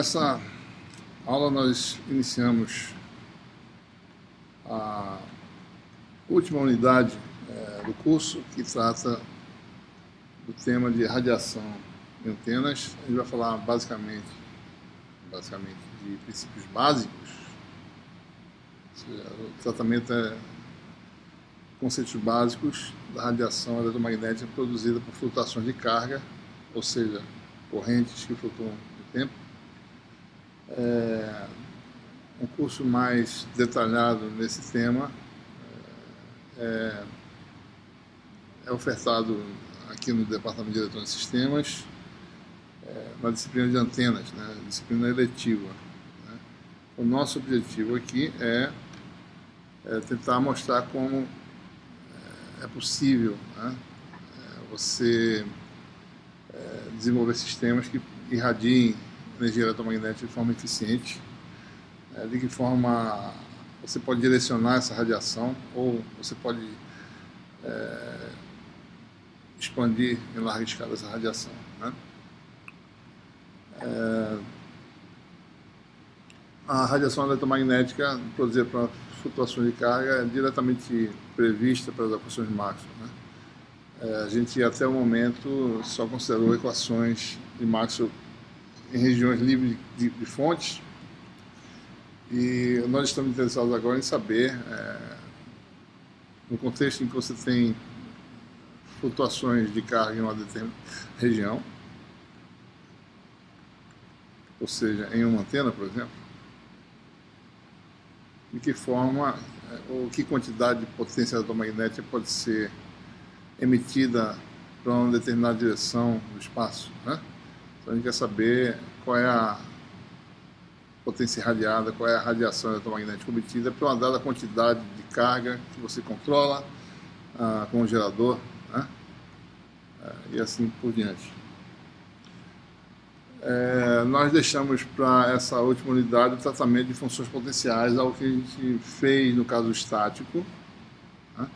Nessa aula nós iniciamos a última unidade do curso, que trata do tema de radiação em antenas. A gente vai falar basicamente de princípios básicos, ou seja, o tratamento é conceitos básicos da radiação eletromagnética produzida por flutuações de carga, ou seja, correntes que flutuam no tempo. Um curso mais detalhado nesse tema é ofertado aqui no Departamento de Eletrônica e Sistemas, na disciplina de antenas, né, disciplina eletiva. Né. O nosso objetivo aqui é tentar mostrar como é possível, né, você desenvolver sistemas que irradiem energia eletromagnética de forma eficiente, de que forma você pode direcionar essa radiação ou você pode expandir em larga escala essa radiação. Né? A radiação eletromagnética produzida por flutuações de carga é diretamente prevista pelas equações de Maxwell. Né? A gente até o momento só considerou equações de Maxwell em regiões livres de fontes, e nós estamos interessados agora em saber, no contexto em que você tem flutuações de carga em uma determinada região, ou seja, em uma antena, por exemplo, de que forma ou que quantidade de potência eletromagnética pode ser emitida para uma determinada direção do espaço, né? Então a gente quer saber qual é a potência irradiada, qual é a radiação eletromagnética obtida para uma dada quantidade de carga que você controla com o gerador, né? E assim por diante. Nós deixamos para essa última unidade o tratamento de funções potenciais, algo que a gente fez no caso estático. Né?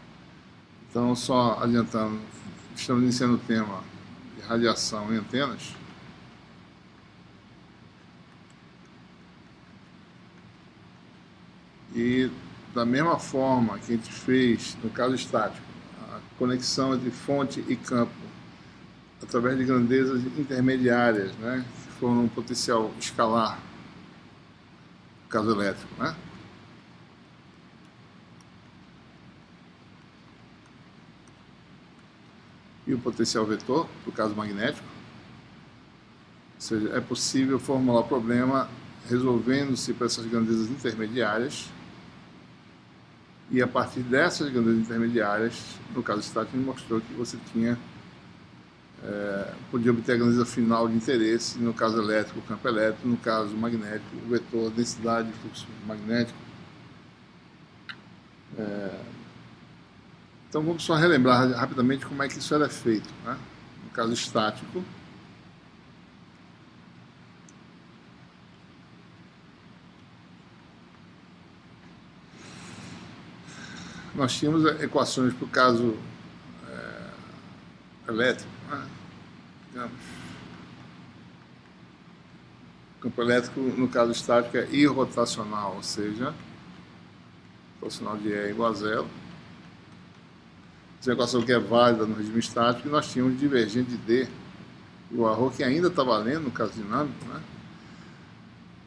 Então, só adiantando, estamos iniciando o tema de radiação em antenas. E da mesma forma que a gente fez no caso estático, a conexão entre fonte e campo através de grandezas intermediárias, né, que foram um potencial escalar, no caso elétrico, né? E o potencial vetor, no caso magnético. Ou seja, é possível formular o problema resolvendo-se para essas grandezas intermediárias, e a partir dessas grandezas intermediárias, no caso estático, ele mostrou que você podia obter a grandeza final de interesse, no caso elétrico, o campo elétrico, no caso magnético, o vetor, a densidade de fluxo magnético. Então vamos só relembrar rapidamente como é que isso era feito. Né? No caso estático, nós tínhamos equações para o caso elétrico, né? Digamos, o campo elétrico no caso estático é irrotacional, ou seja, rotacional de E igual a zero. Essa equação que é válida no regime estático, e nós tínhamos divergente de D igual a ρ, que ainda está valendo no caso dinâmico. Né?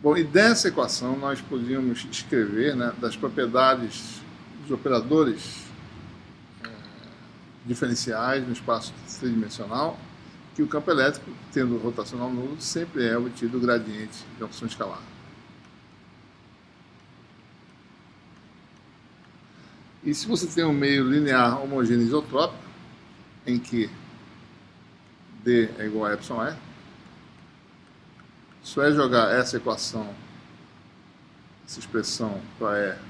Bom, e dessa equação nós podíamos escrever, né, das propriedades dos operadores diferenciais no espaço tridimensional, que o campo elétrico, tendo rotacional nulo, sempre é obtido o gradiente de uma função escalar. E se você tem um meio linear homogêneo isotrópico, em que D é igual a εE, só é jogar essa equação, essa expressão para E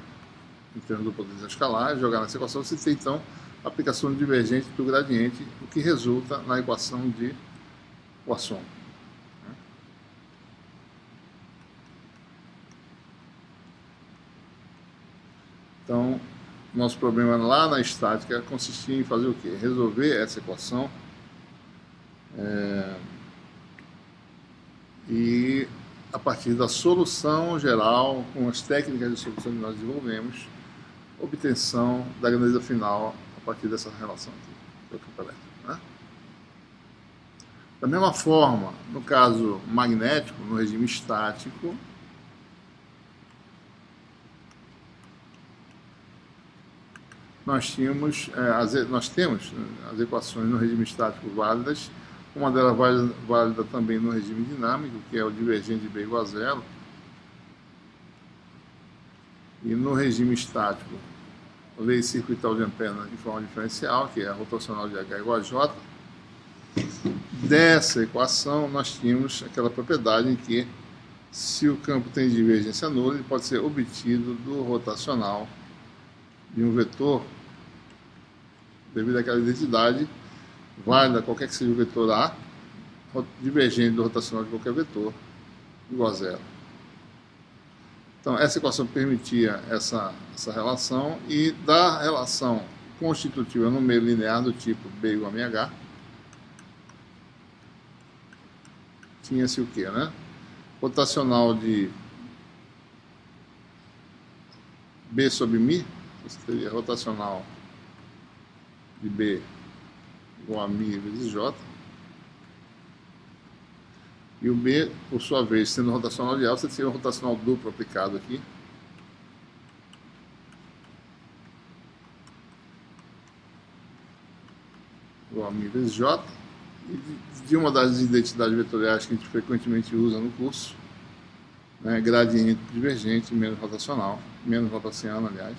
em termos do potencial escalar, jogar nessa equação, você tem então a aplicação divergente do gradiente, o que resulta na equação de Poisson. Então, nosso problema lá na estática consistia em fazer o quê? Resolver essa equação e a partir da solução geral, com as técnicas de solução que nós desenvolvemos, obtenção da grandeza final a partir dessa relação aqui, do campo elétrico, né? Da mesma forma, no caso magnético, no regime estático, nós temos as equações no regime estático válidas, uma delas válida também no regime dinâmico, que é o divergente de B igual a zero. E no regime estático, a lei circuital de Ampère de forma diferencial, que é a rotacional de H igual a J. Dessa equação, nós tínhamos aquela propriedade em que, se o campo tem divergência nula, ele pode ser obtido do rotacional de um vetor, devido àquela identidade válida, qualquer que seja o vetor A, divergente do rotacional de qualquer vetor, igual a zero. Então, essa equação permitia essa relação, e da relação constitutiva no meio linear do tipo B igual a mh, tinha-se o quê, né? Rotacional de B sobre μ, você teria rotacional de B igual a μ vezes J, e o B, por sua vez, sendo rotacional de A, você teria um rotacional duplo aplicado aqui, igual a μ vezes J, e de uma das identidades vetoriais que a gente frequentemente usa no curso, né, gradiente divergente menos rotacional, menos rotaciano, aliás.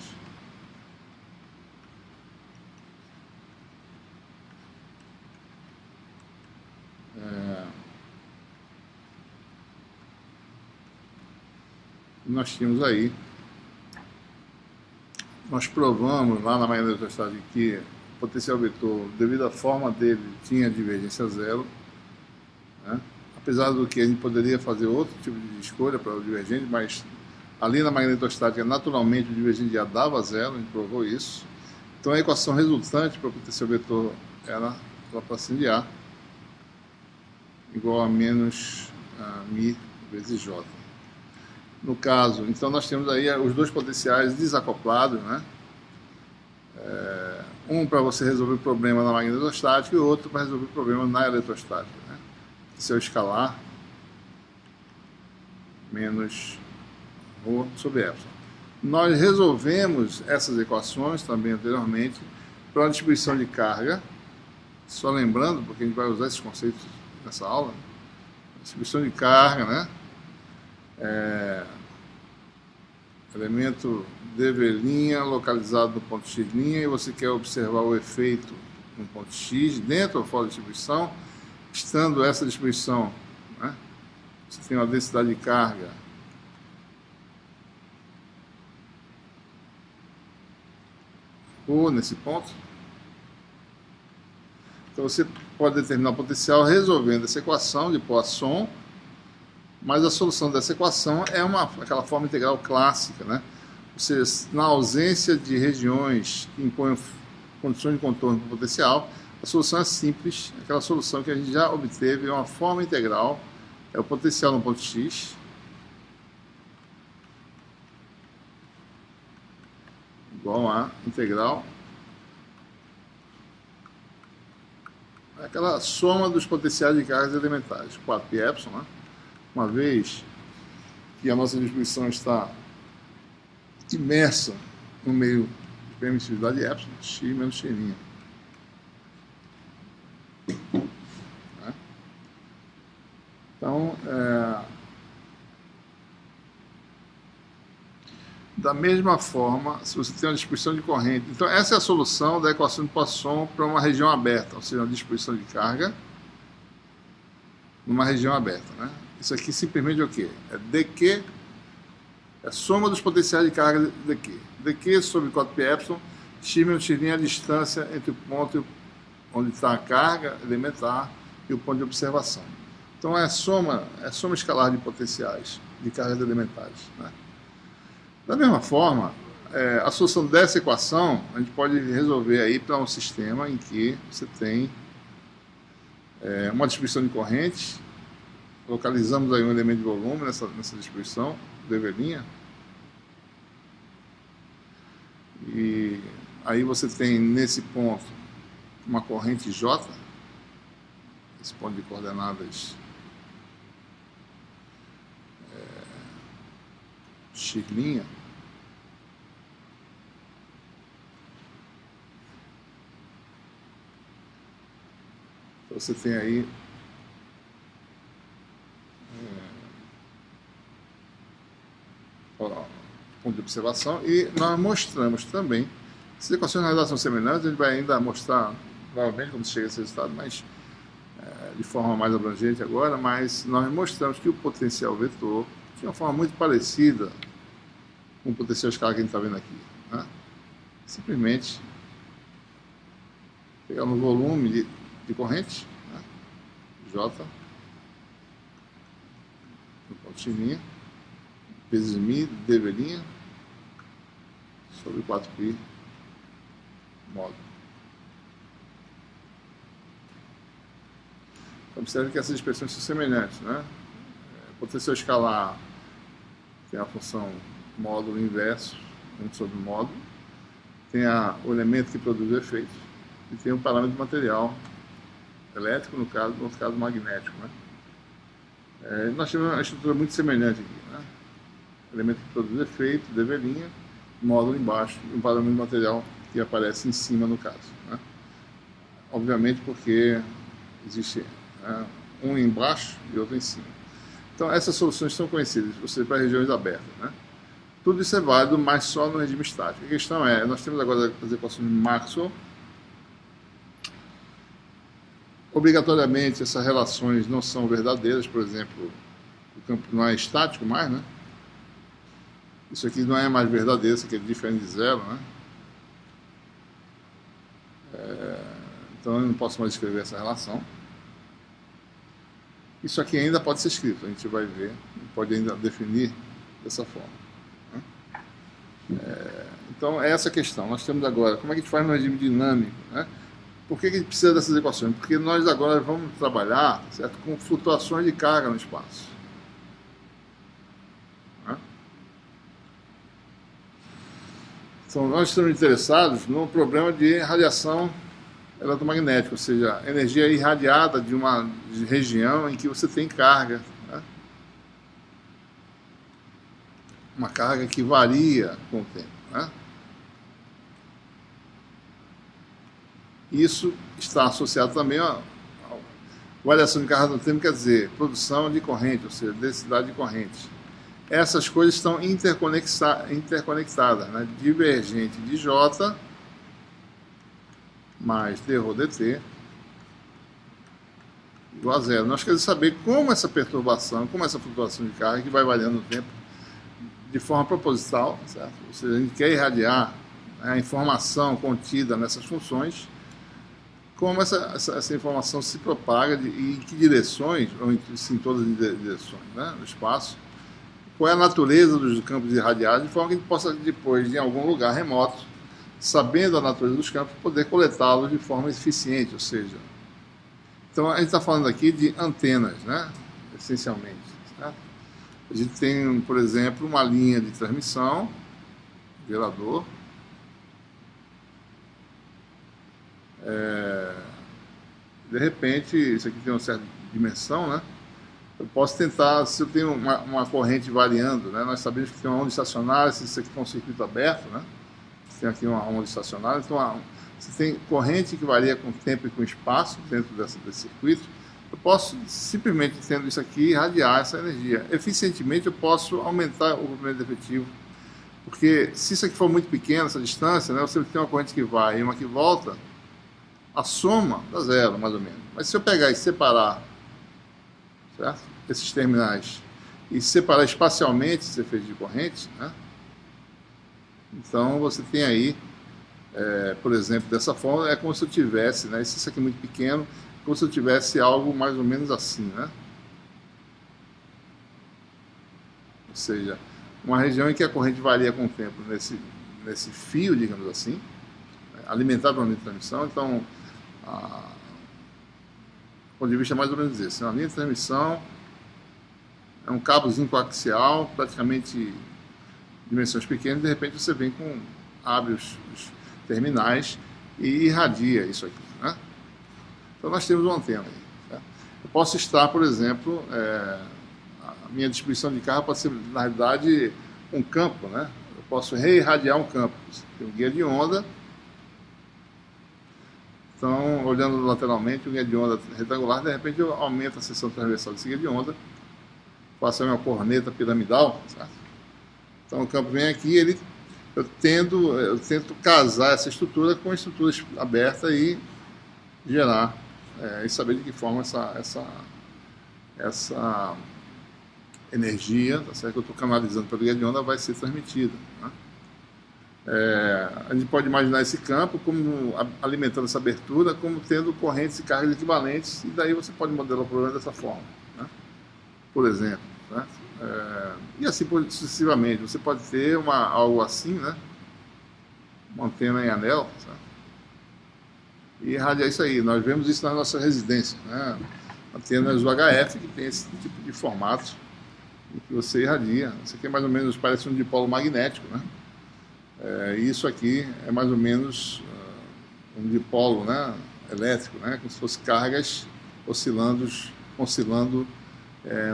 Nós tínhamos aí, nós provamos lá na máquina eletrostática que o potencial vetor, devido à forma dele, tinha divergência zero, né? Apesar do que a gente poderia fazer outro tipo de escolha para o divergente, mas ali na máquina eletrostática, naturalmente, o divergente já dava zero, a gente provou isso. Então a equação resultante para o potencial vetor era Laplaciano de A igual a menos μ vezes J. No caso, então nós temos aí os dois potenciais desacoplados, né? Um para você resolver o problema na máquina eletrostática e o outro para resolver o problema na eletrostática, né? Esse é o escalar menos ρ sobre epsilon. Nós resolvemos essas equações também anteriormente para a distribuição de carga, só lembrando, porque a gente vai usar esses conceitos nessa aula, distribuição de carga, né? Elemento dV' localizado no ponto x', e você quer observar o efeito no ponto x, dentro ou fora da distribuição. Estando essa distribuição, né, você tem uma densidade de carga ρ nesse ponto. Então você pode determinar o potencial resolvendo essa equação de Poisson, mas a solução dessa equação é aquela forma integral clássica, né? Ou seja, na ausência de regiões que impõem condições de contorno para o potencial, a solução é simples, aquela solução que a gente já obteve, é uma forma integral, é o potencial no ponto x, igual a integral, é aquela soma dos potenciais de cargas elementares, 4π, né? Uma vez que a nossa distribuição está imersa no meio de permissividade epsilon, x menos x'. Então, da mesma forma, se você tem uma distribuição de corrente, então essa é a solução da equação de Poisson para uma região aberta, ou seja, uma distribuição de carga numa região aberta, né? Isso aqui simplesmente é o quê? É dq, é a soma dos potenciais de carga dq. dq sobre 4π, x menos x' é a distância entre o ponto onde está a carga elementar e o ponto de observação. Então é soma escalar de potenciais de cargas elementares, né? Da mesma forma, a solução dessa equação a gente pode resolver aí para um sistema em que você tem uma distribuição de corrente, localizamos aí um elemento de volume nessa distribuição, DV', e aí você tem nesse ponto uma corrente J, esse ponto de coordenadas X', você tem aí ponto de observação, e nós mostramos também, se as equações na realidade são semelhantes, a gente vai ainda mostrar provavelmente como se chega a esse resultado, mas de forma mais abrangente agora, mas nós mostramos que o potencial vetor tinha uma forma muito parecida com o potencial escalar que a gente está vendo aqui, né? Simplesmente pegar no volume de corrente, né? J, no ponto X', vezes μ, dV' sobre 4π módulo. Então, observe que essas expressões são semelhantes, né? Potencial escalar tem a função módulo inverso, 1 sobre módulo, tem o elemento que produz o efeito, e tem um parâmetro de material elétrico, no outro caso magnético, né? Nós tivemos uma estrutura muito semelhante aqui, né? Elemento que produz efeito, dV', módulo embaixo, e um parâmetro de material que aparece em cima no caso, né? Obviamente porque existe um embaixo e outro em cima. Então essas soluções são conhecidas, ou seja, para regiões abertas, né? Tudo isso é válido, mas só no regime estático. A questão é, nós temos agora as equações de Maxwell. Obrigatoriamente essas relações não são verdadeiras, por exemplo, o campo não é estático mais, né? Isso aqui não é mais verdadeiro, isso aqui é diferente de zero, né? Então eu não posso mais escrever essa relação. Isso aqui ainda pode ser escrito, a gente vai ver, pode ainda definir dessa forma, né? Então é essa a questão. Nós temos agora, como é que a gente faz no regime dinâmico, né? Por que a gente precisa dessas equações? Porque nós agora vamos trabalhar, certo, com flutuações de carga no espaço, né? Então nós estamos interessados no problema de radiação eletromagnética, ou seja, energia irradiada de uma região em que você tem carga, né? Uma carga que varia com o tempo, né? Isso está associado também a variação de carga no tempo, quer dizer, produção de corrente, ou seja, densidade de corrente. Essas coisas estão interconectadas, né? Divergente de J mais dρ dt igual a zero. Nós queremos saber como essa perturbação, como essa flutuação de carga, que vai variando no tempo de forma proposital, certo? Ou seja, a gente quer irradiar, né, a informação contida nessas funções, como essa informação se propaga e em que direções, ou em todas as direções, né, no espaço, qual é a natureza dos campos irradiados, de forma que a gente possa depois, em algum lugar remoto, sabendo a natureza dos campos, poder coletá-los de forma eficiente, ou seja, então a gente está falando aqui de antenas, né, essencialmente, certo? A gente tem, por exemplo, uma linha de transmissão, gerador, de repente, isso aqui tem uma certa dimensão, né? Eu posso tentar, se eu tenho uma corrente variando, né? Nós sabemos que tem uma onda estacionária, se isso aqui for um circuito aberto, né? Tem aqui uma onda estacionária, então se tem corrente que varia com o tempo e com o espaço dentro desse circuito, eu posso simplesmente, tendo isso aqui, irradiar essa energia. Eficientemente eu posso aumentar o comprimento efetivo, porque se isso aqui for muito pequeno, essa distância, né? Você tem uma corrente que vai e uma que volta, a soma dá zero, mais ou menos. Mas se eu pegar e separar, certo, esses terminais e separar espacialmente esses efeitos de corrente, né? Então você tem aí, por exemplo, dessa forma, é como se eu tivesse, né, se isso aqui é muito pequeno, como se eu tivesse algo mais ou menos assim, né? Ou seja, uma região em que a corrente varia com o tempo nesse fio, digamos assim, alimentado por uma linha de transmissão. Então, do ponto de vista mais ou menos esse, uma linha de transmissão É um cabozinho coaxial, praticamente dimensões pequenas, de repente você vem abre os terminais e irradia isso aqui, né? Então nós temos uma antena aí. Certo? Eu posso estar, por exemplo, a minha distribuição de carga pode ser, na realidade, um campo, né? Eu posso reirradiar um campo. Tem um guia de onda. Então, olhando lateralmente, o guia de onda retangular, de repente eu aumento a seção transversal desse guia de onda, faço a minha corneta piramidal, certo? Então o campo vem aqui, eu tento casar essa estrutura com a estrutura aberta e gerar, e saber de que forma essa energia, tá certo, que eu estou canalizando pelo guia de onda vai ser transmitida, né? A gente pode imaginar esse campo como alimentando essa abertura, como tendo correntes e cargas equivalentes, e daí você pode modelar o problema dessa forma, né? Por exemplo, né? E assim sucessivamente. Você pode ter algo assim, né? Uma antena em anel, sabe? E irradiar isso aí. Nós vemos isso na nossa residência, né? Antenas UHF que tem esse tipo de formato em que você irradia. Isso aqui é mais ou menos, parece um dipolo magnético, né? E isso aqui é mais ou menos um dipolo, né, elétrico, né, como se fosse cargas oscilando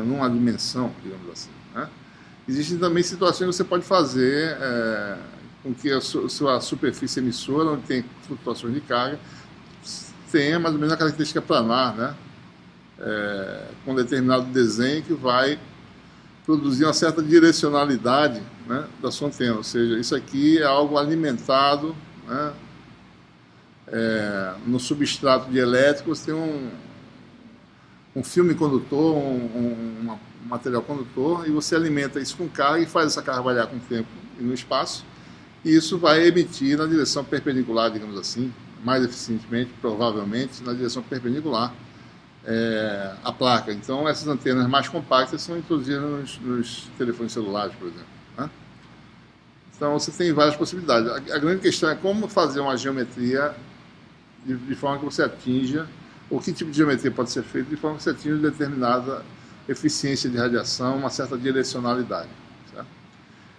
numa dimensão, digamos assim, né? Existem também situações que você pode fazer com que a sua superfície emissora, onde tem flutuações de carga, tenha mais ou menos a característica planar, né, com um determinado desenho que vai produzir uma certa direcionalidade, né, da sua antena. Ou seja, isso aqui é algo alimentado, né, no substrato de elétrico. Você tem um filme condutor, um material condutor, e você alimenta isso com carga e faz essa carga variar com o tempo e no espaço, e isso vai emitir na direção perpendicular, digamos assim, mais eficientemente, provavelmente, na direção perpendicular à placa. Então, essas antenas mais compactas são introduzidas nos telefones celulares, por exemplo, né? Então, você tem várias possibilidades. A grande questão é como fazer uma geometria de forma que você atinja, ou que tipo de geometria pode ser feita de forma que você atinja determinada eficiência de radiação, uma certa direcionalidade, certo?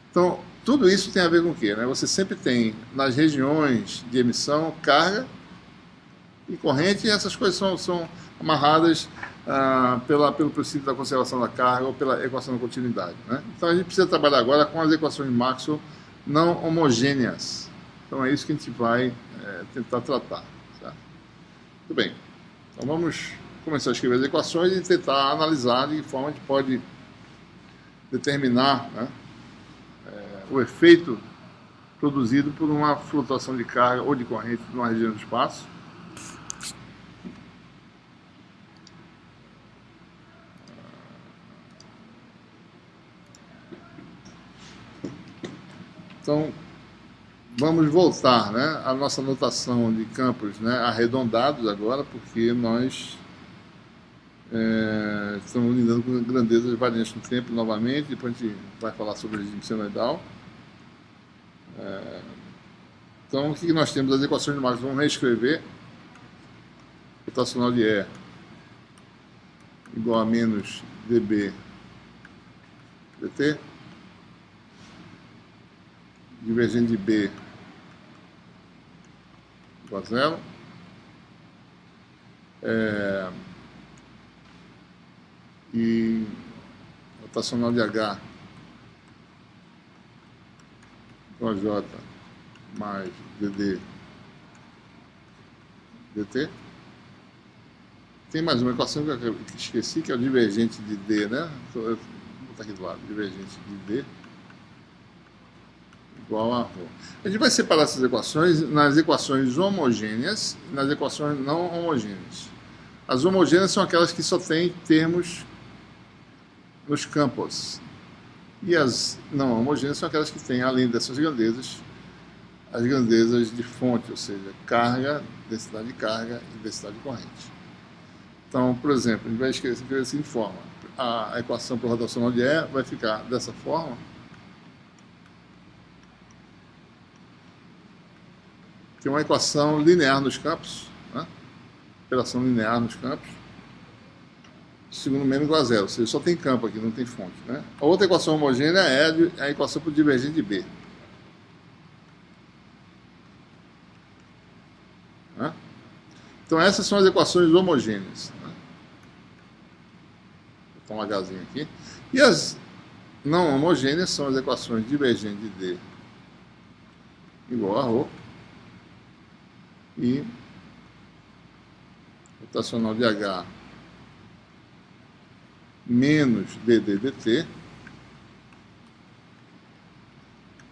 Então, tudo isso tem a ver com o quê, né? Você sempre tem, nas regiões de emissão, carga e corrente, e essas coisas são amarradas pelo princípio da conservação da carga ou pela equação da continuidade, né? Então, a gente precisa trabalhar agora com as equações de Maxwell não homogêneas. Então, é isso que a gente vai tentar tratar, certo? Muito bem. Então, vamos começar a escrever as equações e tentar analisar de que forma a gente pode determinar, né, o efeito produzido por uma flutuação de carga ou de corrente numa região do espaço. Então, vamos voltar, né, à nossa notação de campos, né, arredondados agora, porque nós estamos lidando com grandezas variantes no tempo novamente. Depois a gente vai falar sobre o regime senoidal. Então, o que nós temos? As equações de Maxwell. Vamos reescrever. Rotacional de E igual a menos dB dt. Divergente de B igual a zero. E rotacional de H igual a J mais dd dt. Tem mais uma equação que eu esqueci, que é o divergente de D, né? Vou botar aqui do lado, divergente de D igual a ρ. A gente vai separar essas equações nas equações homogêneas e nas equações não homogêneas. As homogêneas são aquelas que só têm termos nos campos. E as não homogêneas são aquelas que têm, além dessas grandezas, as grandezas de fonte, ou seja, carga, densidade de carga e densidade de corrente. Então, por exemplo, a gente vai escrever assim de forma. A equação para o rotacional de E vai ficar dessa forma. Tem uma equação linear nos campos, né? Operação linear nos campos. segundo menos igual a zero, ou seja, só tem campo aqui, não tem fonte, né? A outra equação homogênea é a equação por divergente de B. Né? Então essas são as equações homogêneas. Né? Vou botar um Hzinho aqui. E as não homogêneas são as equações divergentes de D igual a ρ e rotacional de H menos dd dt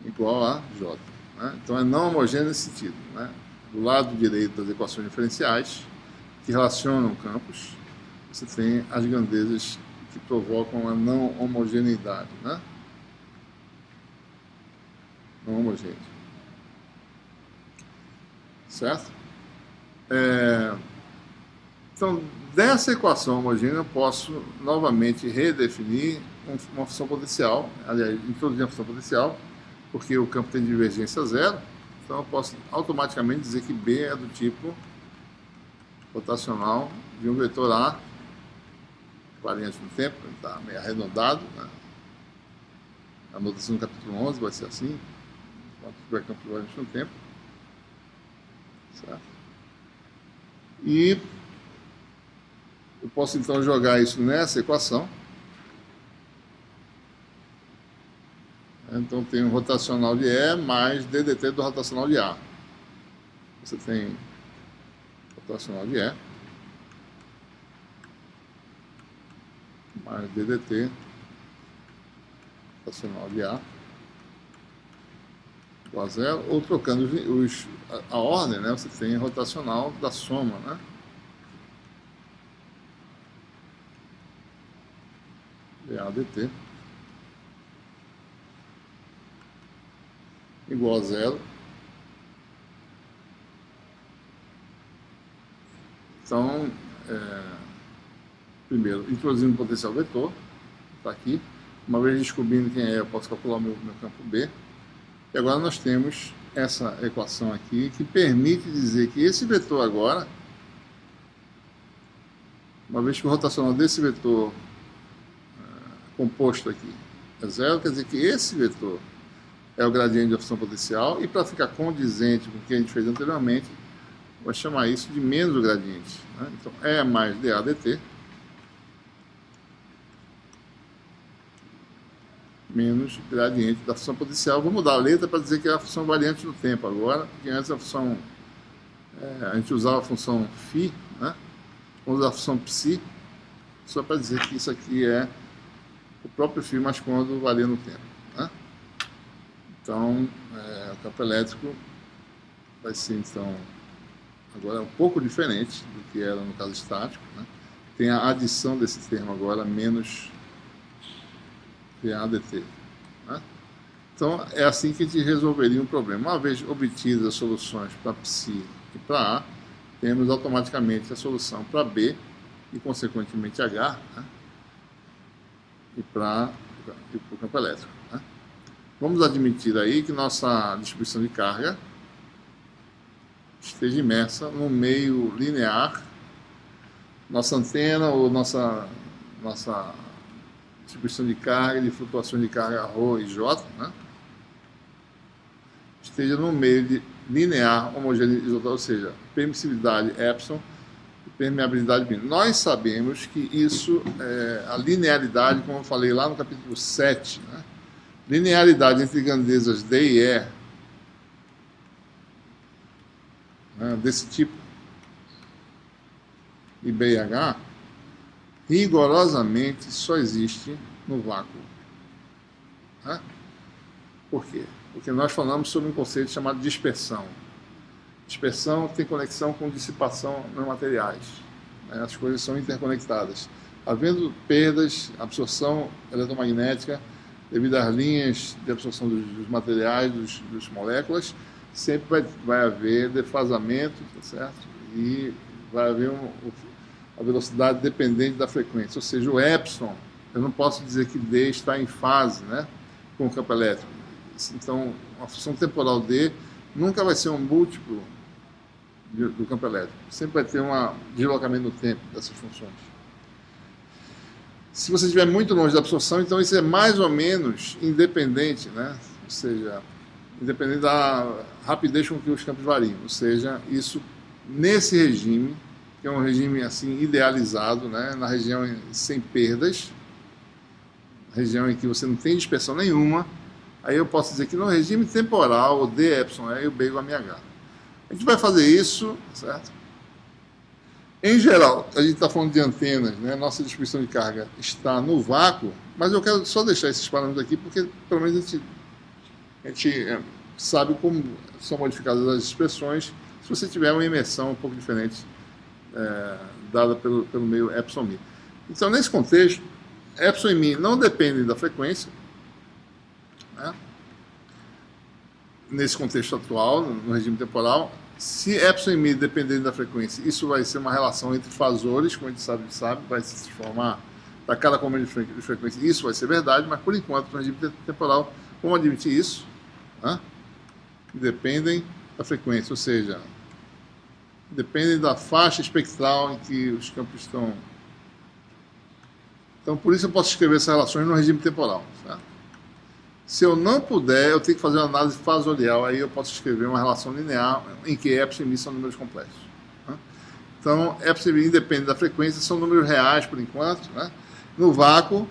igual a J. Né? Então é não homogêneo nesse sentido. Né? Do lado direito das equações diferenciais, que relacionam campos, você tem as grandezas que provocam a não homogeneidade. Né? Não homogêneo. Certo? Então, dessa equação homogênea, eu posso novamente redefinir uma função potencial, aliás, introduzir uma função potencial, porque o campo tem divergência zero, então eu posso automaticamente dizer que B é do tipo rotacional de um vetor A, variante no tempo, está meio arredondado, né? A notação do capítulo 11 vai ser assim, enquanto tiver campo variante no tempo. Certo? E eu posso então jogar isso nessa equação. Então tem um rotacional de E mais ddt do rotacional de A. Você tem rotacional de E mais ddt rotacional de A igual a zero, ou trocando a ordem, né? Você tem rotacional da soma, né? dA dt igual a zero. Então, primeiro, introduzindo o potencial vetor, está aqui. Uma vez descobrindo quem é, eu posso calcular o meu campo B. E agora nós temos essa equação aqui, que permite dizer que esse vetor agora, uma vez que o rotacional desse vetor composto aqui é zero, quer dizer que esse vetor é o gradiente da função potencial, e para ficar condizente com o que a gente fez anteriormente, vai chamar isso de menos o gradiente. Né? Então, E mais dA dt menos gradiente da função potencial. Vou mudar a letra para dizer que é a função variante no tempo agora, porque antes a função, a gente usava a função φ, né? Vamos usar a função psi, só para dizer que isso aqui é o próprio φ, mas quando varia no tempo. Né? Então, o campo elétrico vai ser, então, agora um pouco diferente do que era no caso estático. Né? Tem a adição desse termo agora, menos dA dt. Né? Então, é assim que a gente resolveria um problema. Uma vez obtidas as soluções para psi e para A, temos automaticamente a solução para B e, consequentemente, H, né? E para o campo elétrico. Né? Vamos admitir aí que nossa distribuição de carga esteja imersa num meio linear, nossa antena ou nossa distribuição de carga, de flutuações de carga ρ e J, né? Esteja num meio linear homogeneizado, ou seja, permissividade epsilon e permeabilidade μ. Nós sabemos que isso a linearidade, como eu falei lá no capítulo 7, né? Linearidade entre grandezas D e E, né, desse tipo, e B e H, rigorosamente só existe no vácuo. Né? Por quê? Porque nós falamos sobre um conceito chamado dispersão. Dispersão tem conexão com dissipação nos materiais. Né? As coisas são interconectadas. Havendo perdas, absorção eletromagnética, devido às linhas de absorção dos materiais, das moléculas, sempre vai haver defasamento, tá certo? E vai haver a velocidade dependente da frequência, ou seja, o epsilon, eu não posso dizer que D está em fase, né, com o campo elétrico. Então, a função temporal D nunca vai ser um múltiplo do campo elétrico, sempre vai ter um deslocamento no tempo dessas funções. Se você estiver muito longe da absorção, então isso é mais ou menos independente, né? Ou seja, independente da rapidez com que os campos variam. Ou seja, isso nesse regime, que é um regime assim idealizado, né? Na região sem perdas, região em que você não tem dispersão nenhuma, aí eu posso dizer que no regime temporal, o D, epsilon E e o B igual a mh. A gente vai fazer isso, certo? Em geral, a gente está falando de antenas, né? Nossa distribuição de carga está no vácuo, mas eu quero só deixar esses parâmetros aqui, porque pelo menos a gente sabe como são modificadas as expressões se você tiver uma imersão um pouco diferente dada pelo meio epsilon mi. Então, nesse contexto, epsilon e mi não dependem da frequência, né? Nesse contexto atual, no regime temporal. Se epsilon e mi dependerem da frequência, isso vai ser uma relação entre fasores, como a gente sabe, vai se transformar para cada componente de frequência. Isso vai ser verdade, mas por enquanto, no regime temporal, vamos admitir isso, né? Dependem da frequência, ou seja, dependem da faixa espectral em que os campos estão. Então, por isso eu posso escrever essas relações no regime temporal, certo? Se eu não puder, eu tenho que fazer uma análise fasorial, aí eu posso escrever uma relação linear em que epsilon e mi são números complexos, né? Então, epsilon e mi independem da frequência, são números reais por enquanto, né? No vácuo,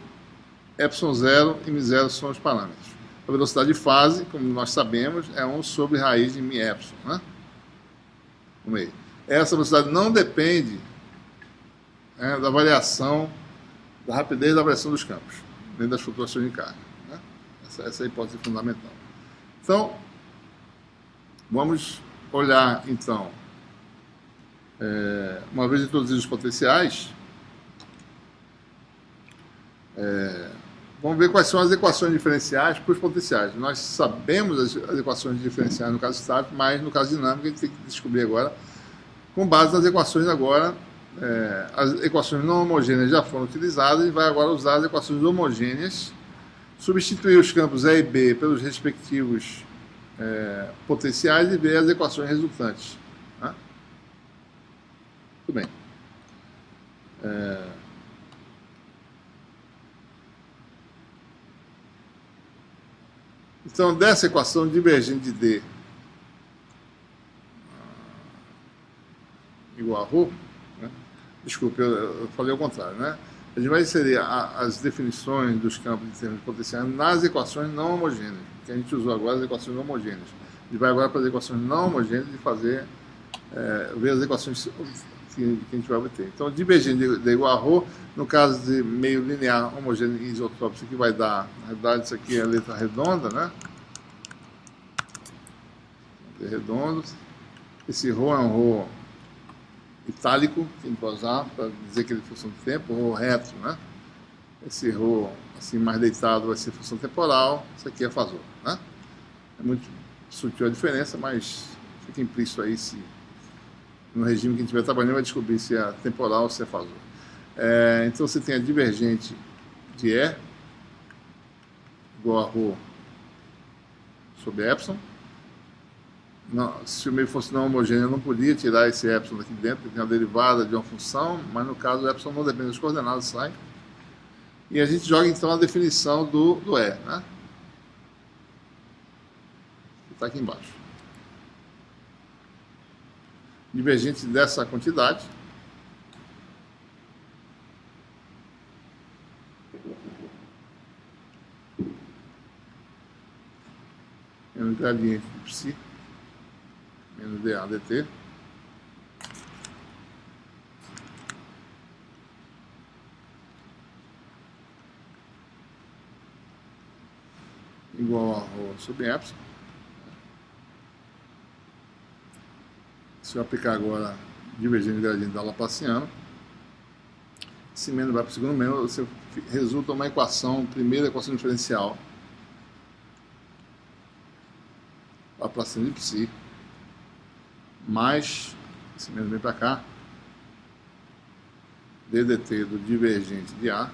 epsilon 0 e mi 0 são os parâmetros. A velocidade de fase, como nós sabemos, é 1 sobre raiz de mi epsilon, né? No meio. Essa velocidade não depende, né, da variação, da rapidez da variação dos campos, nem das flutuações de carga. Essa é a hipótese fundamental. Então, vamos olhar, então, uma vez introduzidos os potenciais, vamos ver quais são as equações diferenciais para os potenciais. Nós sabemos as equações diferenciais no caso estático, mas no caso dinâmico a gente tem que descobrir agora, com base nas equações agora, as equações não homogêneas já foram utilizadas e vai agora usar as equações homogêneas, substituir os campos E e B pelos respectivos potenciais e ver as equações resultantes, né? Muito bem. Então, dessa equação divergente de D igual a ρ, né? Desculpe, eu falei ao contrário, né? A gente vai inserir as definições dos campos de termos potenciais nas equações não homogêneas, que a gente usou agora, as equações homogêneas. A gente vai agora para as equações não homogêneas e fazer, ver as equações que a gente vai obter. Então, divergente de igual a ρ, no caso de meio linear homogêneo e isotrópico, isso aqui vai dar, na verdade, isso aqui é a letra redonda, né? Redondo. Esse ρ é um ρ itálico, que a gente vai usar para dizer que ele é função do tempo, ρ reto, né? Esse ρ assim, mais deitado vai ser função temporal, isso aqui é fasor, né? É muito sutil a diferença, mas fica implícito aí se no regime que a gente estiver trabalhando vai descobrir se é temporal ou se é fasor. Então você tem a divergente de E igual a ρ sobre epsilon. Não, se o meio fosse não homogêneo, eu não podia tirar esse epsilon aqui dentro, porque é uma derivada de uma função, mas no caso o epsilon não depende das coordenadas, sai. E a gente joga então a definição do E, né? Que está aqui embaixo. Divergente dessa quantidade. Menos gradiente de psi. Menos dA dt. Igual a ρ sobre epsilon. Se eu aplicar agora divergente gradiente da Laplaciano, esse menos vai para o segundo menos, você resulta uma equação, primeira equação diferencial, Laplaciano de psi, mais, esse menos vem para cá, ddt do divergente de A,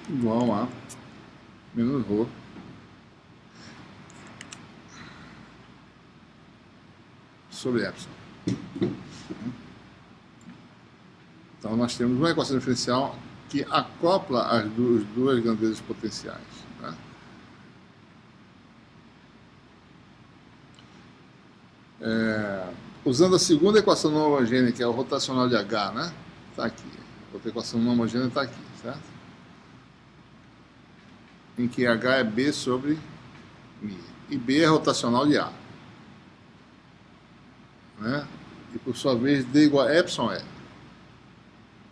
igual a menos ρ sobre epsilon. Então nós temos uma equação diferencial que acopla as duas grandezas potenciais. Né? Usando a segunda equação não homogênea, que é o rotacional de H, né? Está aqui. A outra equação não homogênea está aqui, certo? Em que H é B sobre μ. E B é rotacional de A. Né? E por sua vez, D igual a epsilon E.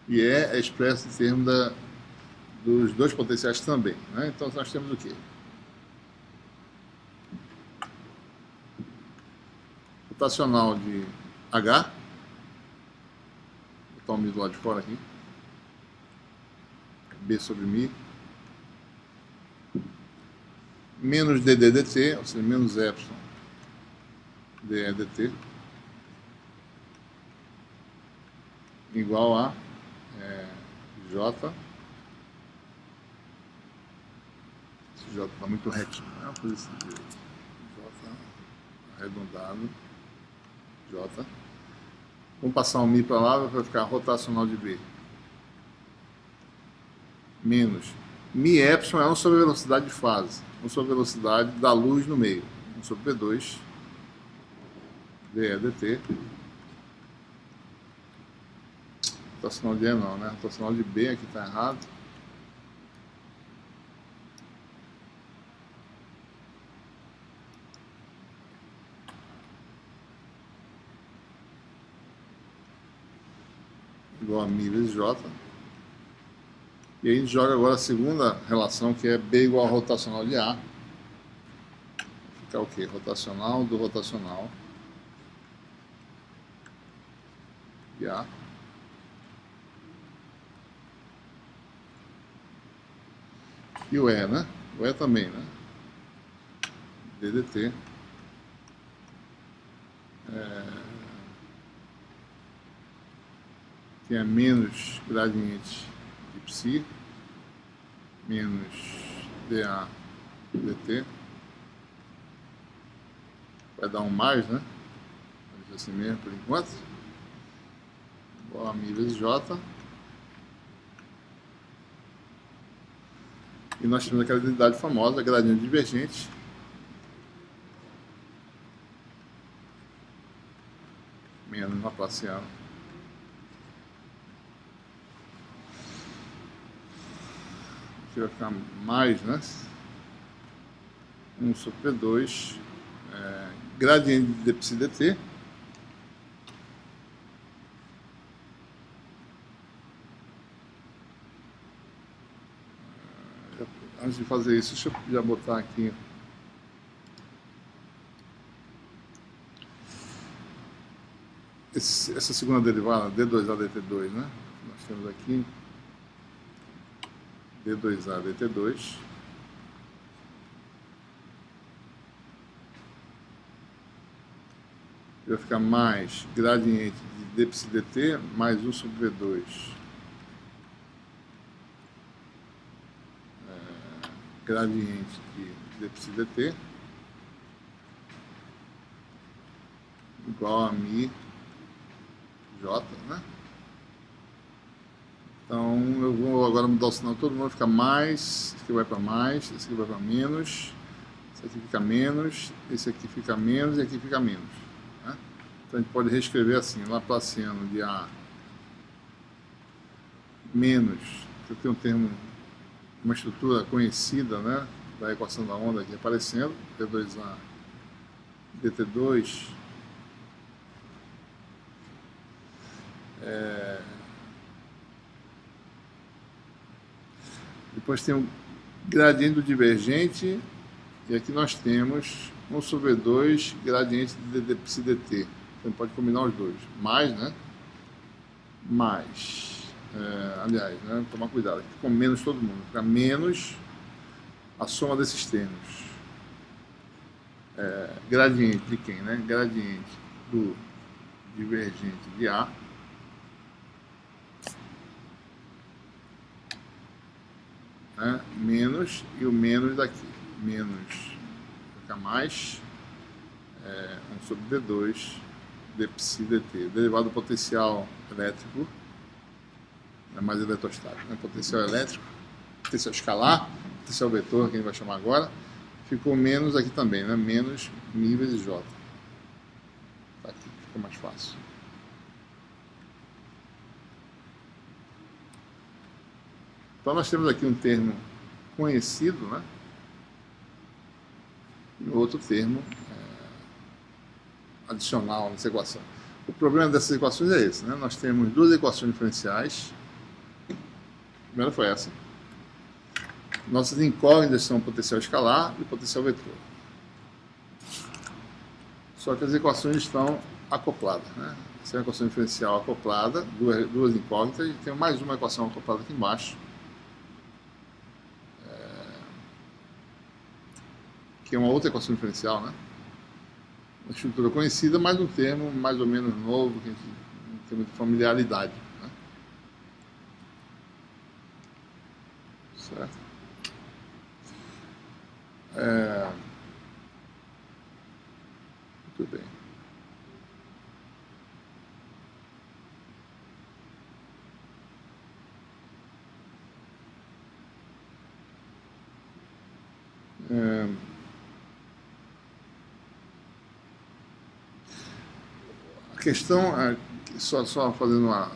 E E é expresso em termos dos dois potenciais também. Né? Então nós temos o quê? Rotacional de H. Vou botar o μ do lado de fora aqui. B sobre μ. Menos dd dt, ou seja, menos epsilon dE dt, igual a J. Esse J está muito retinho, né? Vou fazer esse direito. J arredondado. J. Vamos passar um μ para lá, vai ficar rotacional de B. Menos μ epsilon é 1 sobre a velocidade de fase, 1 sobre a velocidade da luz no meio, 1 sobre P2, dE dt. Rotacional de E não, né? Rotacional de B aqui está errado. Igual a μ vezes J. E aí a gente joga agora a segunda relação, que é B igual a rotacional de A. Fica o quê? Rotacional do rotacional de A. E o E, né? O E também, né? ddt. Que é menos gradiente de psi, menos dA dt. Vai dar um mais, né? Vou dizer assim mesmo por enquanto. Igual a μ vezes J. E nós temos aquela identidade famosa, gradiente divergente. Menos laplaciano. Aqui vai ficar mais, né? 1 sobre P2, gradiente de psi dt. Antes de fazer isso, deixa eu já botar aqui essa segunda derivada, d2a dt2, né? Nós temos aqui d2a dt2 vai ficar mais gradiente de dψ dt mais 1 sobre v2 gradiente de dψ dt igual a μ J, né? Então eu vou agora mudar o sinal, todo mundo fica mais, esse aqui vai para mais, esse aqui vai para menos, esse aqui fica menos, esse aqui fica menos e aqui fica menos. Né? Então a gente pode reescrever assim, Laplaciano de A menos, eu tenho um termo, uma estrutura conhecida, né, da equação da onda aqui aparecendo, P2A dt2 depois tem o gradiente do divergente, e aqui nós temos 1 sobre 2 gradiente de dψ dt. Então pode combinar os dois. Mais, né? Mais. Aliás, né? Tomar cuidado. Aqui com menos todo mundo. Fica menos a soma desses termos. Gradiente de quem, né? Gradiente do divergente de A. Né? Menos e o menos daqui. Menos fica mais 1 sobre D2 de psi dt. Derivado do potencial elétrico é mais eletrostático, né? Potencial elétrico, potencial escalar, potencial vetor, que a gente vai chamar agora, ficou menos aqui também, né? Menos μ vezes J. Tá aqui, ficou mais fácil. Então nós temos aqui um termo conhecido, né? E outro termo adicional nessa equação. O problema dessas equações é esse, né? Nós temos duas equações diferenciais. A primeira foi essa. Nossas incógnitas são o potencial escalar e o potencial vetor. Só que as equações estão acopladas, né? Essa é uma equação diferencial acoplada, duas incógnitas, e tem mais uma equação acoplada aqui embaixo, que é uma outra equação diferencial, né? Uma estrutura conhecida, mas um termo mais ou menos novo, que a gente não tem muita familiaridade, né? Certo? Muito bem. A questão, só fazendo uma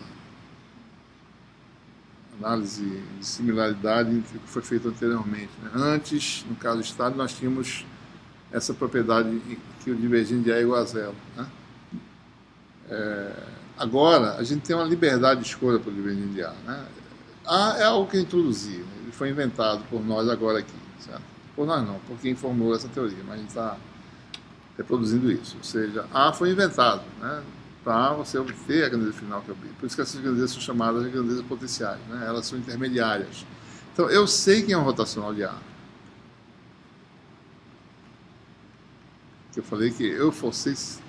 análise de similaridade entre o que foi feito anteriormente, né? Antes, no caso do estado, nós tínhamos essa propriedade que o divergente de A é igual a zero, né? Agora, a gente tem uma liberdade de escolha para o divergente de A, né? A é algo que eu introduzi, né? Ele foi inventado por nós agora aqui, certo? Por nós não, por quem formulou essa teoria, mas a gente está reproduzindo isso. Ou seja, A foi inventado, né, para você obter a grandeza final que é o B. Por isso que essas grandezas são chamadas de grandezas potenciais, né? Elas são intermediárias. Então, eu sei quem é o rotacional de A. Eu falei que eu fosse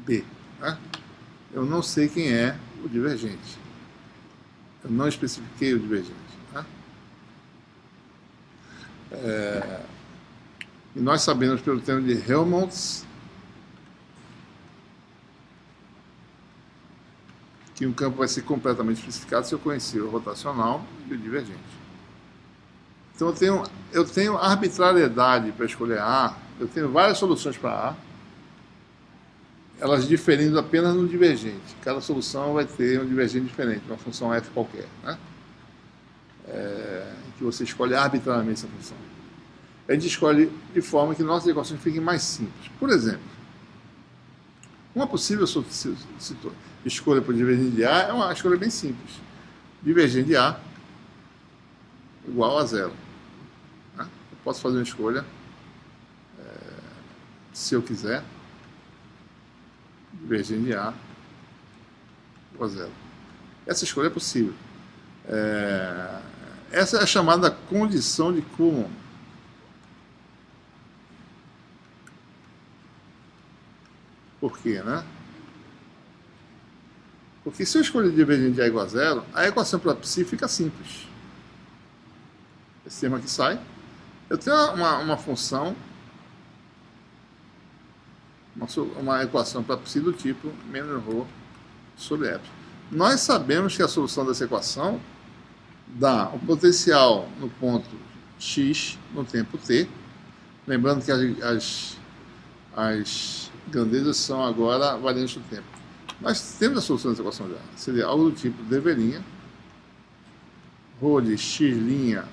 B, né? Eu não sei quem é o divergente. Eu não especifiquei o divergente, né? E nós sabemos pelo termo de Helmholtz que um campo vai ser completamente especificado se eu conhecer o rotacional e o divergente. Então eu tenho arbitrariedade para escolher A, eu tenho várias soluções para A, elas diferindo apenas no divergente. Cada solução vai ter um divergente diferente, uma função f qualquer, né? Que você escolhe arbitrariamente essa função. A gente escolhe de forma que nossas equações fiquem mais simples. Por exemplo, uma possível escolha para o divergente de A é uma escolha bem simples. Divergente de A igual a zero, né? Eu posso fazer uma escolha, se eu quiser, divergente de A igual a zero. Essa escolha é possível. Essa é a chamada condição de Coulomb. Por quê, né? Porque se eu escolher divergente de A igual a zero, a equação para psi fica simples. Esse termo aqui sai. Eu tenho uma função, uma equação para psi do tipo menos ρ sobre epsilon. Nós sabemos que a solução dessa equação dá o potencial no ponto x no tempo t. Lembrando que as grandezas são agora variantes do tempo. Nós temos a solução dessa equação já. Seria algo do tipo dv', ρ de x'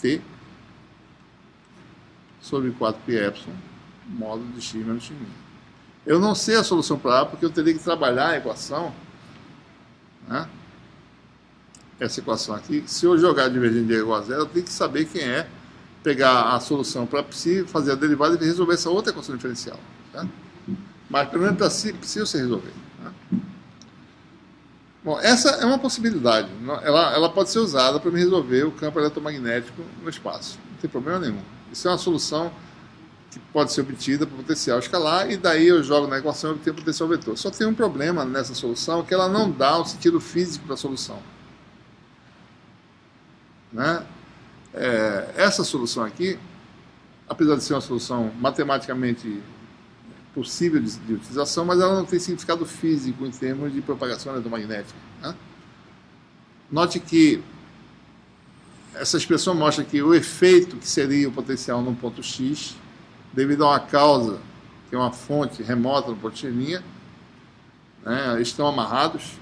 t sobre 4π epsilon, módulo de x menos x'. Eu não sei a solução para A porque eu teria que trabalhar a equação, né? Essa equação aqui. Se eu jogar divergente de A igual a zero, eu tenho que saber quem é, pegar a solução para psi, fazer a derivada e resolver essa outra equação diferencial, tá? Mas pelo menos para psi eu sei resolver, né? Bom, essa é uma possibilidade. Ela pode ser usada para me resolver o campo eletromagnético no espaço. Não tem problema nenhum. Isso é uma solução que pode ser obtida por potencial escalar, e daí eu jogo na equação e obtenho potencial vetor. Só tem um problema nessa solução, que ela não dá o sentido físico da solução, né? Essa solução aqui, apesar de ser uma solução matematicamente possível de utilização, mas ela não tem significado físico em termos de propagação eletromagnética, né? Note que essa expressão mostra que o efeito que seria o potencial num ponto X, devido a uma causa, que é uma fonte remota no ponto X', né, estão amarrados.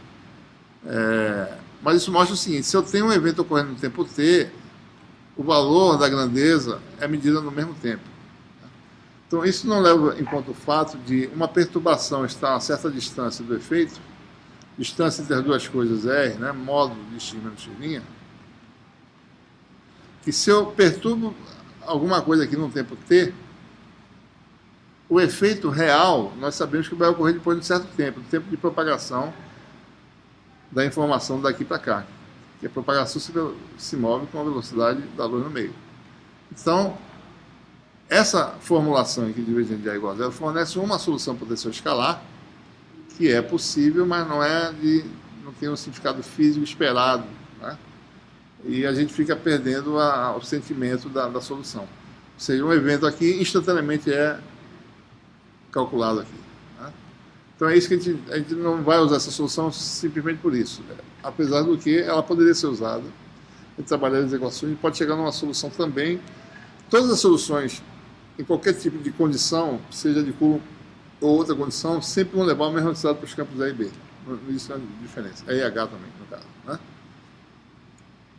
Mas isso mostra o seguinte: se eu tenho um evento ocorrendo no tempo t, o valor da grandeza é medido no mesmo tempo. Então isso não leva em conta o fato de uma perturbação estar a certa distância do efeito, distância entre as duas coisas R, né, módulo de x menos x', que se eu perturbo alguma coisa aqui no tempo t, o efeito real nós sabemos que vai ocorrer depois de um certo tempo, do tempo de propagação da informação daqui para cá, que a propagação se move com a velocidade da luz no meio. Então, essa formulação em que divergente de A igual a zero fornece uma solução potencial escalar, que é possível, mas não tem um significado físico esperado, né? E a gente fica perdendo o sentimento da solução. Ou seja, um evento aqui instantaneamente é calculado aqui, né? Então é isso que a gente não vai usar essa solução simplesmente por isso, né? Apesar do que ela poderia ser usada em trabalhar as equações e pode chegar numa solução também. Todas as soluções, em qualquer tipo de condição, seja de Coulomb ou outra condição, sempre vão levar o mesmo resultado para os campos A e B. Isso é a diferença. E H também, no caso, né?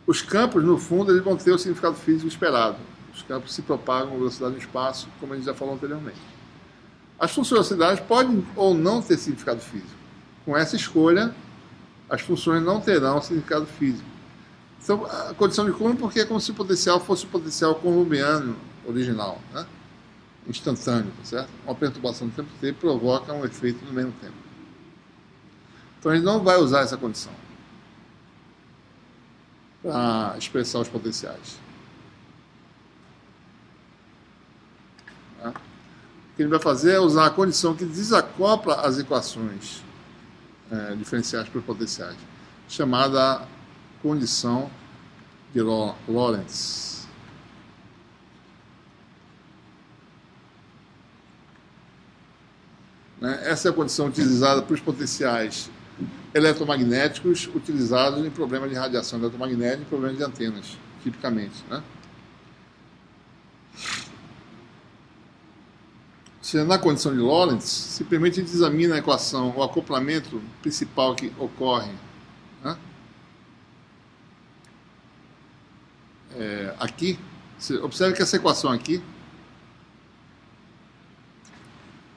Os campos, no fundo, eles vão ter o significado físico esperado. Os campos se propagam com velocidade no espaço, como a gente já falou anteriormente. As funcionalidades podem ou não ter significado físico. Com essa escolha, as funções não terão significado físico. Então, a condição de Coulomb, porque é como se o potencial fosse o potencial coulombiano original, né? Instantâneo, tá certo? Uma perturbação do tempo t provoca um efeito no mesmo tempo. Então, a gente não vai usar essa condição para expressar os potenciais. Tá? O que ele vai fazer é usar a condição que desacopla as equações diferenciais por potenciais, chamada condição de Lorentz. Essa é a condição utilizada para os potenciais eletromagnéticos utilizados em problemas de radiação eletromagnética e problemas de antenas, tipicamente, né? Se na condição de Lorentz, simplesmente a gente examina a equação, o acoplamento principal que ocorre, né? Aqui, você observe que essa equação aqui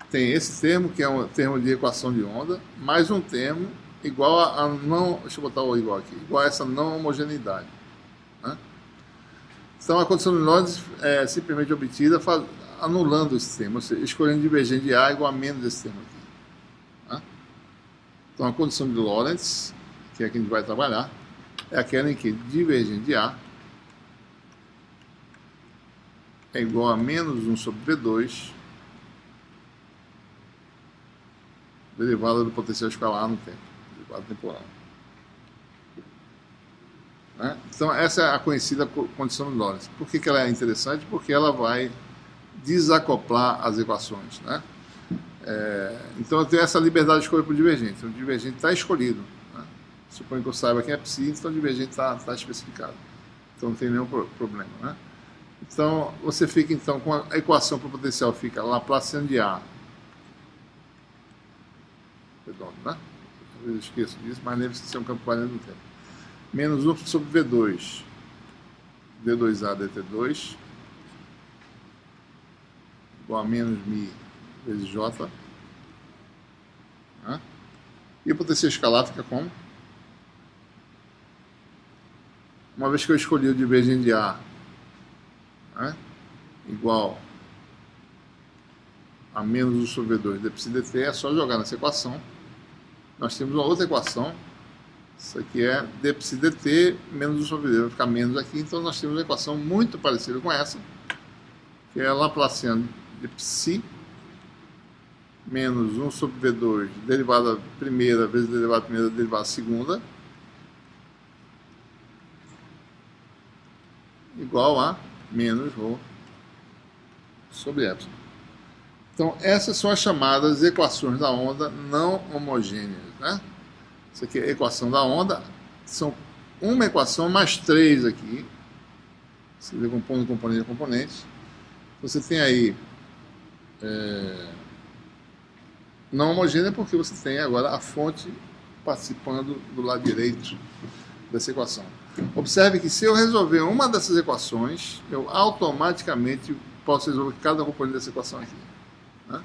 tem esse termo, que é um termo de equação de onda, mais um termo igual a não... Deixa eu botar o igual aqui. Igual a essa não homogeneidade, né? Então, a condição de Lorentz é simplesmente obtida anulando esse termo, ou seja, escolhendo divergente de A igual a menos esse termo aqui, né? Então, a condição de Lorentz, que é a que a gente vai trabalhar, é aquela em que divergente de A é igual a menos 1 sobre V2 derivada do potencial escalar no tempo, derivada temporal, né? Então, essa é a conhecida condição de Lorentz. Por que ela é interessante? Porque ela vai desacoplar as equações, né? Então, eu tenho essa liberdade de escolha para o divergente. O divergente está escolhido, né? Suponho que eu saiba quem é psi, então o divergente está especificado. Então, não tem nenhum problema, né? Então, você fica então com a equação para o potencial, fica Laplaciano de A. Redondo, né? Eu esqueço disso, mas lembre-se que isso é um campo variante do tempo. Menos 1 sobre V2. D2A dt2 igual a menos μ vezes J. Né? E o potencial escalar fica como? Uma vez que eu escolhi o divergente de A, né, igual a menos 1 sobre V2 dψ dt, é só jogar nessa equação. Nós temos uma outra equação. Isso aqui é dψ dt menos 1 sobre V2. Vai ficar menos aqui. Então nós temos uma equação muito parecida com essa, que é Laplaciano de psi menos 1 sobre V2 derivada primeira vezes derivada primeira derivada segunda igual a menos ρ sobre epsilon. Então, essas são as chamadas equações da onda não homogêneas, né? Isso aqui é a equação da onda, são uma equação mais três aqui, você decompondo componente a componente. Você tem aí não homogênea porque você tem agora a fonte participando do lado direito dessa equação. Observe que se eu resolver uma dessas equações, eu automaticamente posso resolver cada componente dessa equação aqui, né?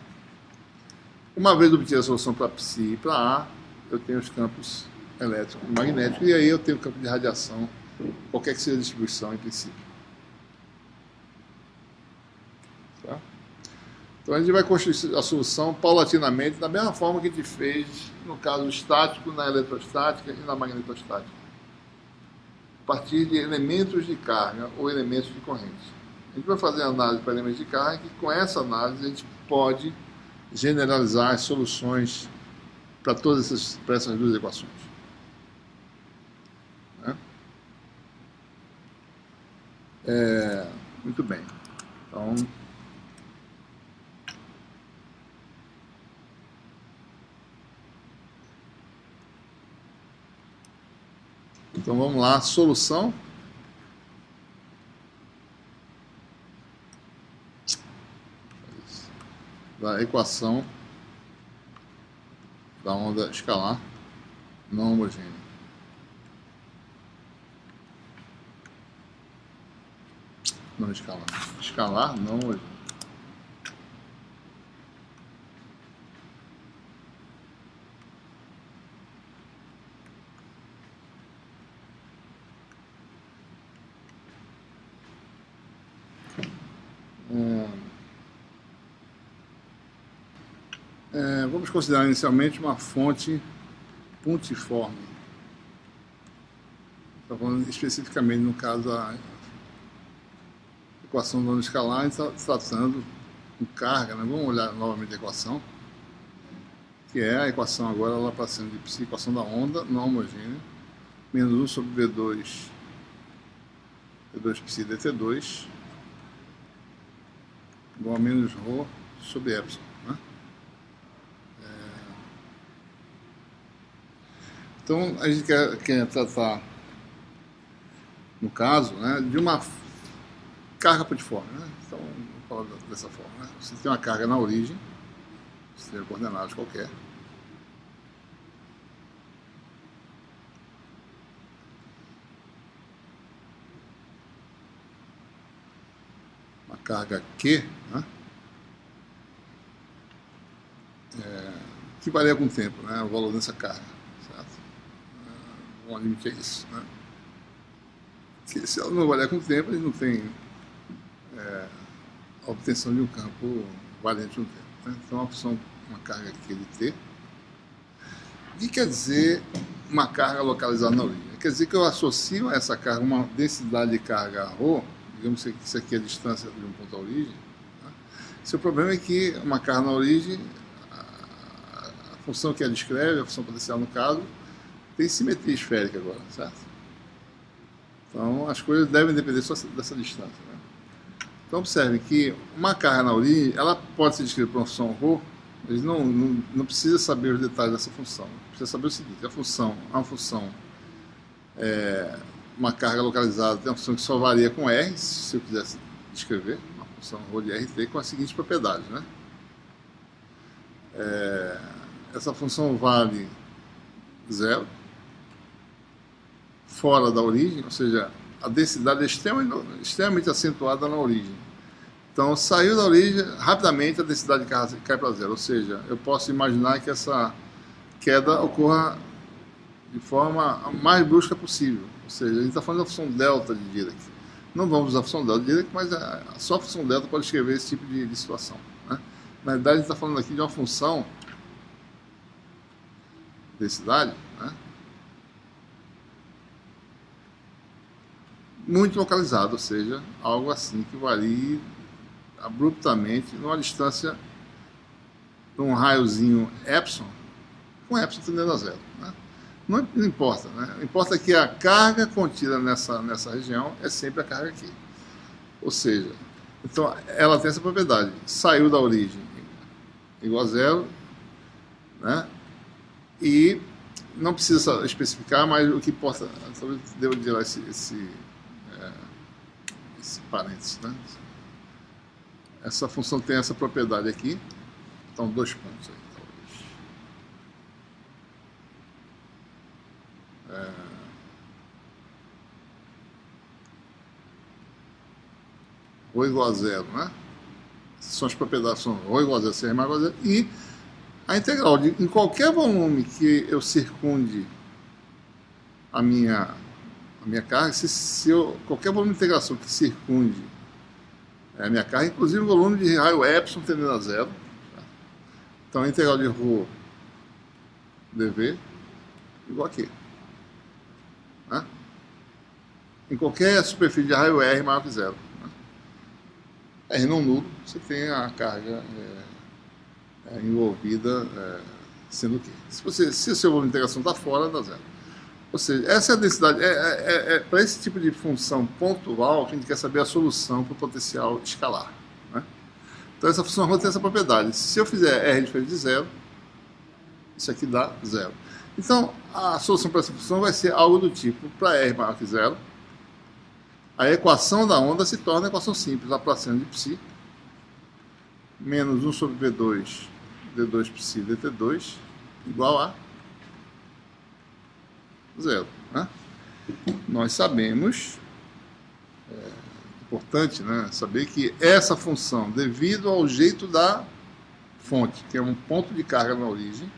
Uma vez obtida a solução para ψ e para A, eu tenho os campos elétrico e magnético, e aí eu tenho o campo de radiação, qualquer que seja a distribuição em princípio. Tá? Então a gente vai construir a solução paulatinamente, da mesma forma que a gente fez no caso estático, na eletrostática e na magnetostática, a partir de elementos de carga ou elementos de corrente. A gente vai fazer análise para elementos de carga, e com essa análise a gente pode generalizar as soluções para essas duas equações. Muito bem. Então vamos lá, solução. Da equação da onda escalar não homogênea. Não escalar. Escalar não homogênea. Vamos considerar inicialmente uma fonte pontiforme. Estou falando especificamente, no caso, a equação da onda escalar, a gente está tratando com carga, né? Vamos olhar novamente a equação, que é a equação agora Laplaciana de ψ, equação da onda não homogênea, menos 1 sobre V2 ψ dt2, igual a menos ρ sobre epsilon. Né? Então, a gente quer tratar, no caso, né, de uma carga pontiforme. Né? Então, vou falar dessa forma. Né? Você tem uma carga na origem, você tem coordenadas qualquer. Uma carga Q, né? Que varia com o tempo, né? O valor dessa carga. Um limite é isso, né? Que se ela não variar com o tempo, a gente não tem a obtenção de um campo variante no tempo. Né? Então, uma carga aqui de T. O que quer dizer uma carga localizada na origem? Quer dizer que eu associo a essa carga uma densidade de carga ρ, digamos que isso aqui é a distância de um ponto à origem. Né? Seu problema é que uma carga na origem, a função que a descreve, a função potencial no caso, tem simetria esférica agora, certo? Então, as coisas devem depender só dessa distância. Né? Então, observe que uma carga na origem, ela pode ser descrita por uma função ρ, mas não precisa saber os detalhes dessa função. Precisa saber o seguinte, uma carga localizada tem uma função que só varia com R, se eu quisesse descrever, uma função ρ de RT, com as seguintes propriedades. Né? Essa função vale 0, fora da origem, ou seja, a densidade é extremamente acentuada na origem. Então, saiu da origem, rapidamente a densidade cai para 0, ou seja, eu posso imaginar que essa queda ocorra de forma mais brusca possível, ou seja, a gente está falando da função delta de Dirac. Não vamos usar a função delta de Dirac, mas só a função delta pode escrever esse tipo de situação. Né? Na verdade, a gente está falando aqui de uma função densidade, né? Muito localizado, ou seja, algo assim que varie abruptamente numa distância de um raiozinho epsilon, com epsilon tendendo a 0. Né? Não importa, né? Importa que a carga contida nessa região é sempre a carga aqui. Ou seja, então ela tem essa propriedade, saiu da origem, igual a zero, né? E não precisa especificar, mas o que importa, talvez devo tirar esse parênteses, né? Essa função tem essa propriedade aqui, então 2 pontos aí, talvez. Rho igual a zero, né? São as propriedades, são ρ igual a zero, CR mais igual a zero, e a integral em qualquer volume que eu circunde a minha carga, qualquer volume de integração que circunde a minha carga, inclusive o volume de raio epsilon tendendo a zero. Tá? Então a integral de ρ dv igual a quê? Né? Em qualquer superfície de raio R maior que zero. Né? R não nulo, você tem a carga envolvida sendo o quê? Se o seu volume de integração está fora, dá zero. Ou seja, essa é a densidade. Para esse tipo de função pontual que a gente quer saber a solução para o potencial escalar. Né? Então essa função ρ tem essa propriedade. Se eu fizer R diferente de zero, isso aqui dá zero. Então a solução para essa função vai ser algo do tipo, para R maior que zero, a equação da onda se torna a equação simples, Laplaciano de psi, menos 1 sobre V2, D2 psi dt2, igual a zero. Né? Nós sabemos, importante, né, saber que essa função, devido ao jeito da fonte, que é um ponto de carga na origem,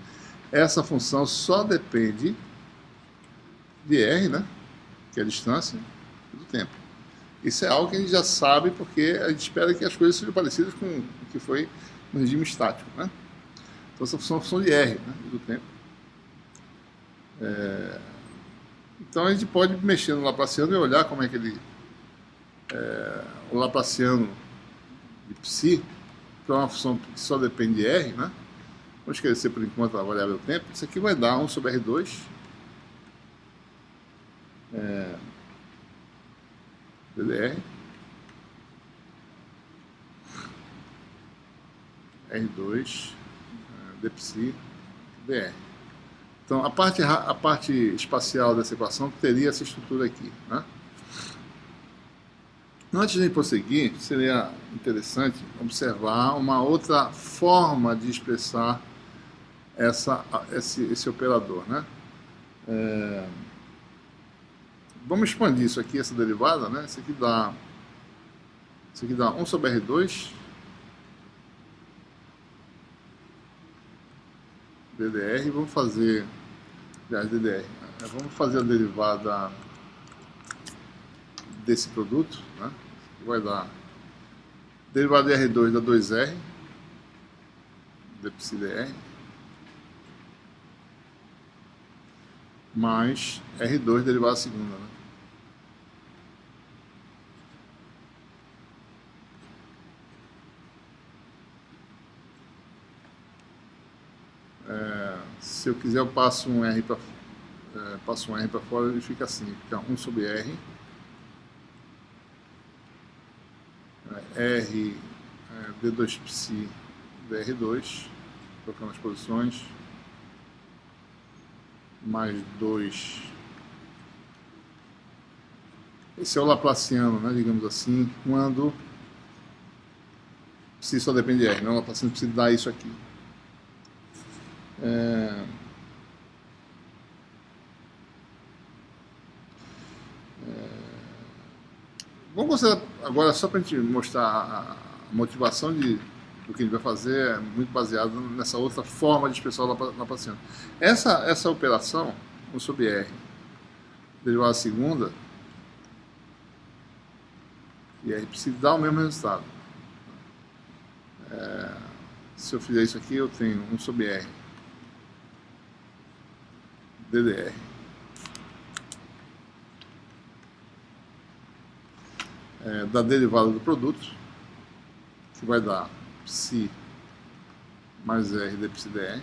essa função só depende de R, né, que é a distância, e do tempo. Isso é algo que a gente já sabe, porque a gente espera que as coisas sejam parecidas com o que foi no regime estático. Né? Então essa função é uma função de R, né, do tempo. Então a gente pode mexer no Laplaciano e olhar como é que ele... o Laplaciano de psi, que é uma função que só depende de R, né? Vou esquecer por enquanto a variável tempo. Isso aqui vai dar 1 sobre R2. DDR. R2, dψ, dr. Então, a parte espacial dessa equação teria essa estrutura aqui. Né? Antes de prosseguir, seria interessante observar uma outra forma de expressar esse operador. Né? Vamos expandir isso aqui, essa derivada. Né? Isso aqui dá 1 sobre R2 DDR. Vamos fazer... Aliás, DDR. Vamos fazer a derivada desse produto. Né? Vai dar... Derivada de R2 dá 2R. dψdr. Mais R2 derivada segunda. Né? Se eu quiser, eu passo um R para fora, ele fica assim, fica 1 sobre R, R D2 psi dr2, trocando as posições, mais 2. Esse é o Laplaciano, né, digamos assim, quando psi só depende de R, né? O Laplaciano precisa dar isso aqui. Vamos considerar agora, só para a gente mostrar a motivação do que a gente vai fazer, é muito baseado nessa outra forma de expressar o Laplaciano. Essa operação, 1 sobre R, derivada segunda, e R precisa dar o mesmo resultado. Se eu fizer isso aqui, eu tenho 1 sobre R DDR da derivada do produto, que vai dar psi mais R dψdr.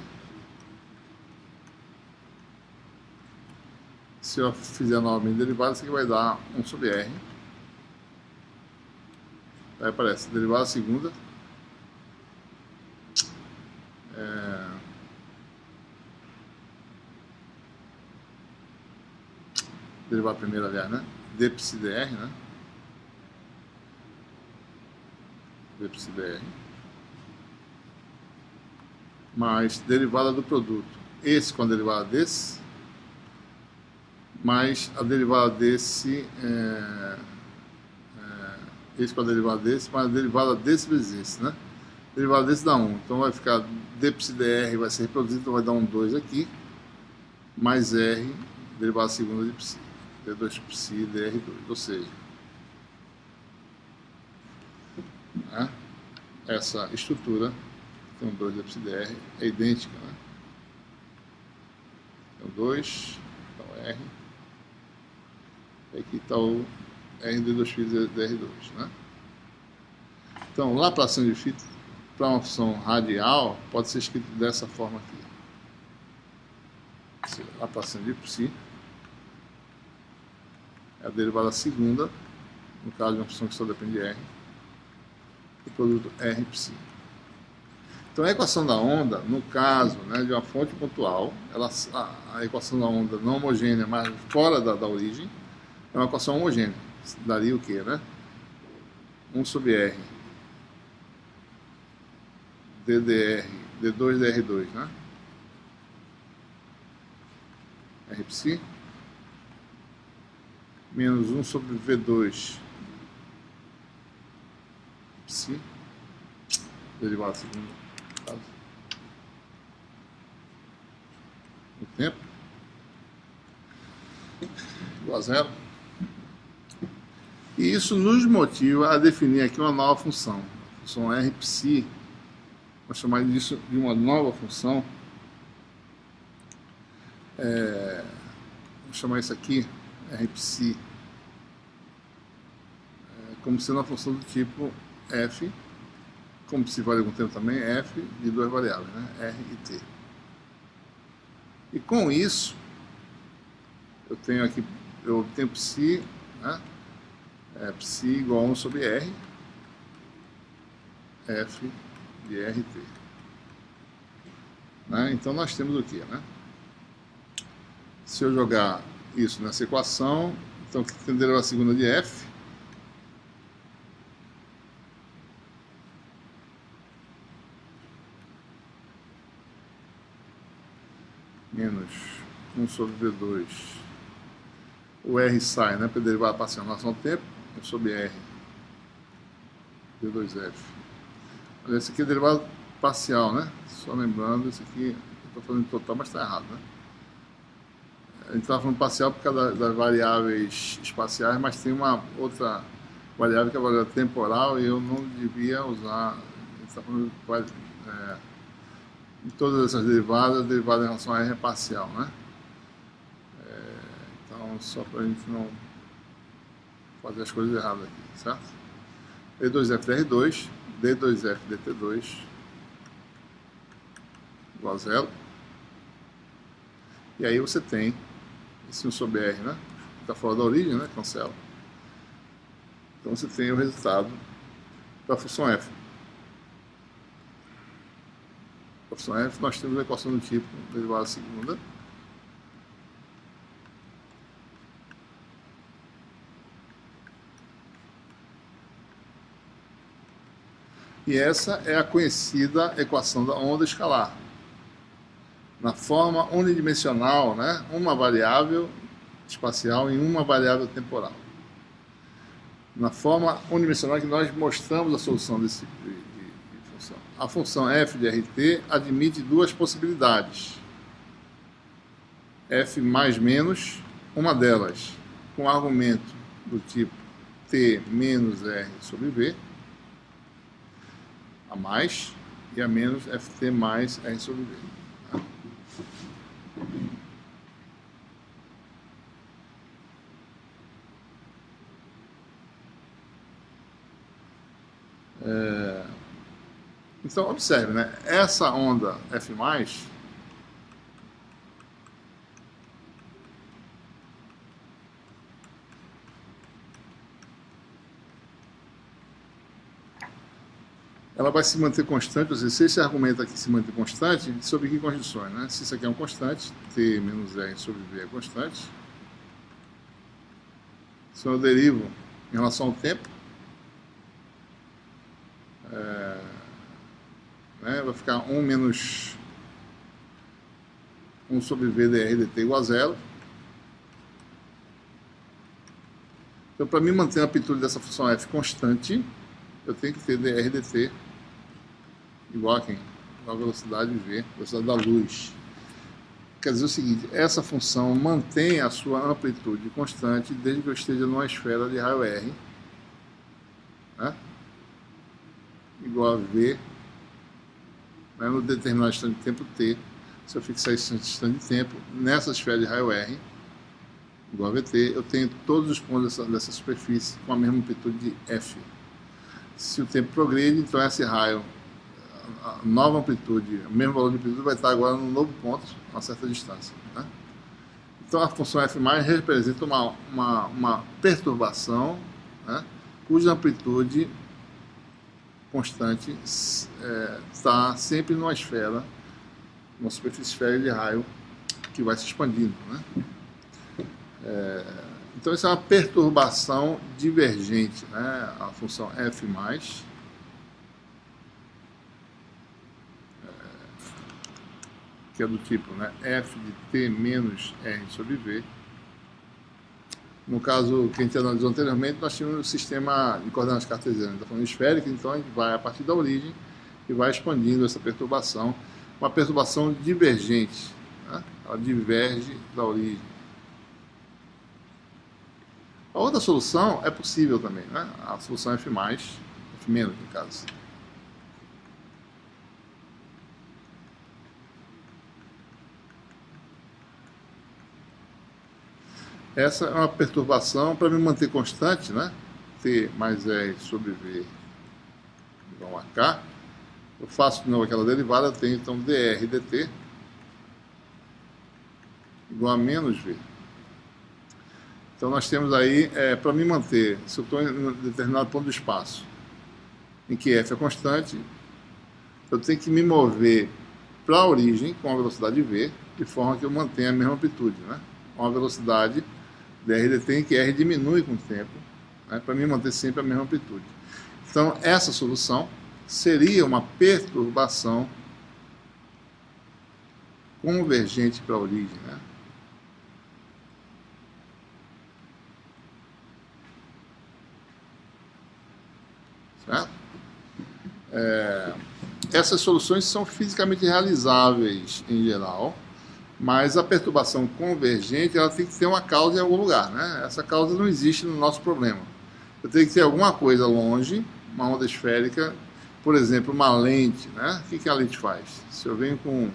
Se eu fizer novamente derivada, isso aqui vai dar 1 sobre R. Aí aparece derivada segunda derivada primeira, aliás, né? dψdr, né? dψdr mais derivada do produto, esse com a derivada desse, mais a derivada desse, esse com a derivada desse, mais a derivada desse vezes esse, né? Derivada desse dá 1, então vai ficar dψdr, vai ser reproduzido, então vai dar um 2 aqui, mais r, derivada segunda de psi, d2psi dr2, ou seja, né? Essa estrutura tem um 2 dψdr, é idêntica, né? Tem um 2, então R, e aqui está o R de 2 φ dr2, né? Então, Laplaciano de φ para uma função radial pode ser escrito dessa forma aqui. Laplaciano de psi é a derivada segunda, no caso de uma função que só depende de R, do produto R psi. Então, a equação da onda, no caso, né, de uma fonte pontual, a equação da onda não homogênea, mas fora da origem, é uma equação homogênea. Daria o quê, né? 1 sobre R ddr, d2dr2, né? R psi menos 1 sobre V2 psi, derivada segunda, no caso, no tempo, igual a zero. E isso nos motiva a definir aqui uma nova função. A função R psi, vamos chamar disso de uma nova função. Vamos chamar isso aqui, R psi, como sendo uma função do tipo f, como se vale algum tempo também, f de duas variáveis, né? R e t. E com isso, eu tenho aqui, eu obtenho psi, né? Psi igual a 1 sobre R, f de RT. Né? Então nós temos o que, né? Se eu jogar isso nessa equação, então tem derivada segunda de f, menos 1 sobre V2, o R sai, né, para derivada parcial em relação ao tempo, 1 sobre R, V2F. Olha, esse aqui é derivada parcial, né? Só lembrando, esse aqui eu estou fazendo total, mas está errado, né? A gente estava falando parcial por causa das variáveis espaciais, mas tem uma outra variável que é a variável temporal e eu não devia usar. A gente está falando em todas essas derivadas, a derivada em relação a R é parcial, né? Então, só para a gente não fazer as coisas erradas aqui, certo? D2F dr2, D2F dt2 igual a zero. E aí você tem esse 1 sobre R, né? Está fora da origem, né? Cancela. Então você tem o resultado da função f. A função f, nós temos a equação do tipo derivada segunda. E essa é a conhecida equação da onda escalar. Na forma unidimensional, né? Uma variável espacial em uma variável temporal. Na forma unidimensional que nós mostramos a solução desse tipo de função. A função f de RT admite duas possibilidades. F mais menos, uma delas com argumento do tipo t menos r sobre v, a mais, e a menos ft mais r sobre v. Então, observe, né? Essa onda F+, ela vai se manter constante, ou seja, se esse argumento aqui se manter constante, sob que condições, né? Se isso aqui é um constante, t menos r sobre v é constante, se eu derivo em relação ao tempo, né, vai ficar 1 menos 1 sobre v dr dt igual a zero. Então, para mim manter a amplitude dessa função f constante, eu tenho que ter dr dt igual a quem? Igual a velocidade v, velocidade da luz. Quer dizer o seguinte, essa função mantém a sua amplitude constante desde que eu esteja numa esfera de raio r, né, igual a v, né, no determinado instante de tempo t. Se eu fixar esse instante de tempo nessa esfera de raio r, igual a vt, eu tenho todos os pontos dessa superfície com a mesma amplitude de f. Se o tempo progride, então esse raio, a nova amplitude, o mesmo valor de amplitude vai estar agora num novo ponto, a uma certa distância, né? Então a função f representa uma perturbação, né, cuja amplitude constante está sempre numa esfera, uma superfície esférica de raio que vai se expandindo, né? Então isso é uma perturbação divergente, né? A função f+, que é do tipo, né, f de t menos r sobre v. No caso que a gente analisou anteriormente, nós tínhamos um sistema de coordenadas cartesianas, está falando esférica, então a gente vai a partir da origem e vai expandindo essa perturbação, uma perturbação divergente, né? Ela diverge da origem. A outra solução é possível também, né? A solução f+, f menos no caso. Essa é uma perturbação para me manter constante, né? T mais R sobre V igual a K. Eu faço de novo aquela derivada, eu tenho então dr dt igual a menos V. Então nós temos aí, para me manter, se eu estou em um determinado ponto do espaço, em que f é constante, eu tenho que me mover para a origem com a velocidade v, de forma que eu mantenha a mesma amplitude, né? Com a velocidade dr dt em que r diminui com o tempo, né, para me manter sempre a mesma amplitude. Então essa solução seria uma perturbação convergente para a origem, né? Certo? Essas soluções são fisicamente realizáveis em geral, mas a perturbação convergente ela tem que ter uma causa em algum lugar, né? Essa causa não existe no nosso problema. Eu tenho que ter alguma coisa longe, uma onda esférica, por exemplo, uma lente, né? O que a lente faz? Se eu venho com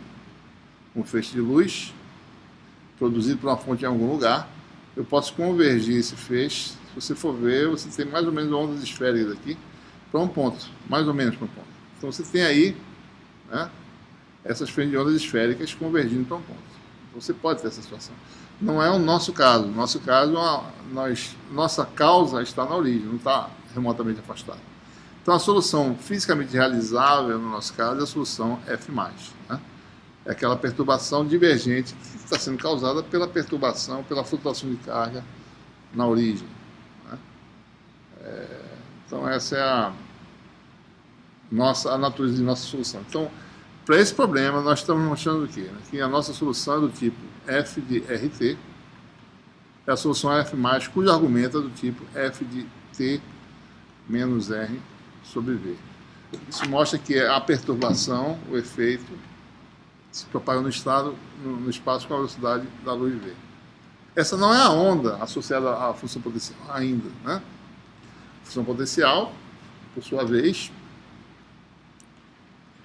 um feixe de luz produzido por uma fonte em algum lugar, eu posso convergir esse feixe. Se você for ver, você tem mais ou menos ondas esféricas aqui para um ponto, mais ou menos para um ponto. Então você tem aí, né, essas frentes de ondas esféricas convergindo para um ponto. Então você pode ter essa situação. Não é o nosso caso. No nosso caso, nossa causa está na origem, não está remotamente afastada. Então a solução fisicamente realizável, no nosso caso, é a solução f+, né? É aquela perturbação divergente que está sendo causada pela perturbação, pela flutuação de carga na origem, né? Então essa é a natureza de nossa solução. Então, para esse problema, nós estamos mostrando o quê? Que a nossa solução é do tipo f de rt, é a solução f+, cujo argumento é do tipo f de t menos r sobre v. Isso mostra que a perturbação, o efeito, se propaga no espaço com a velocidade da luz v. Essa não é a onda associada à função potencial ainda, né? A função potencial, por sua vez,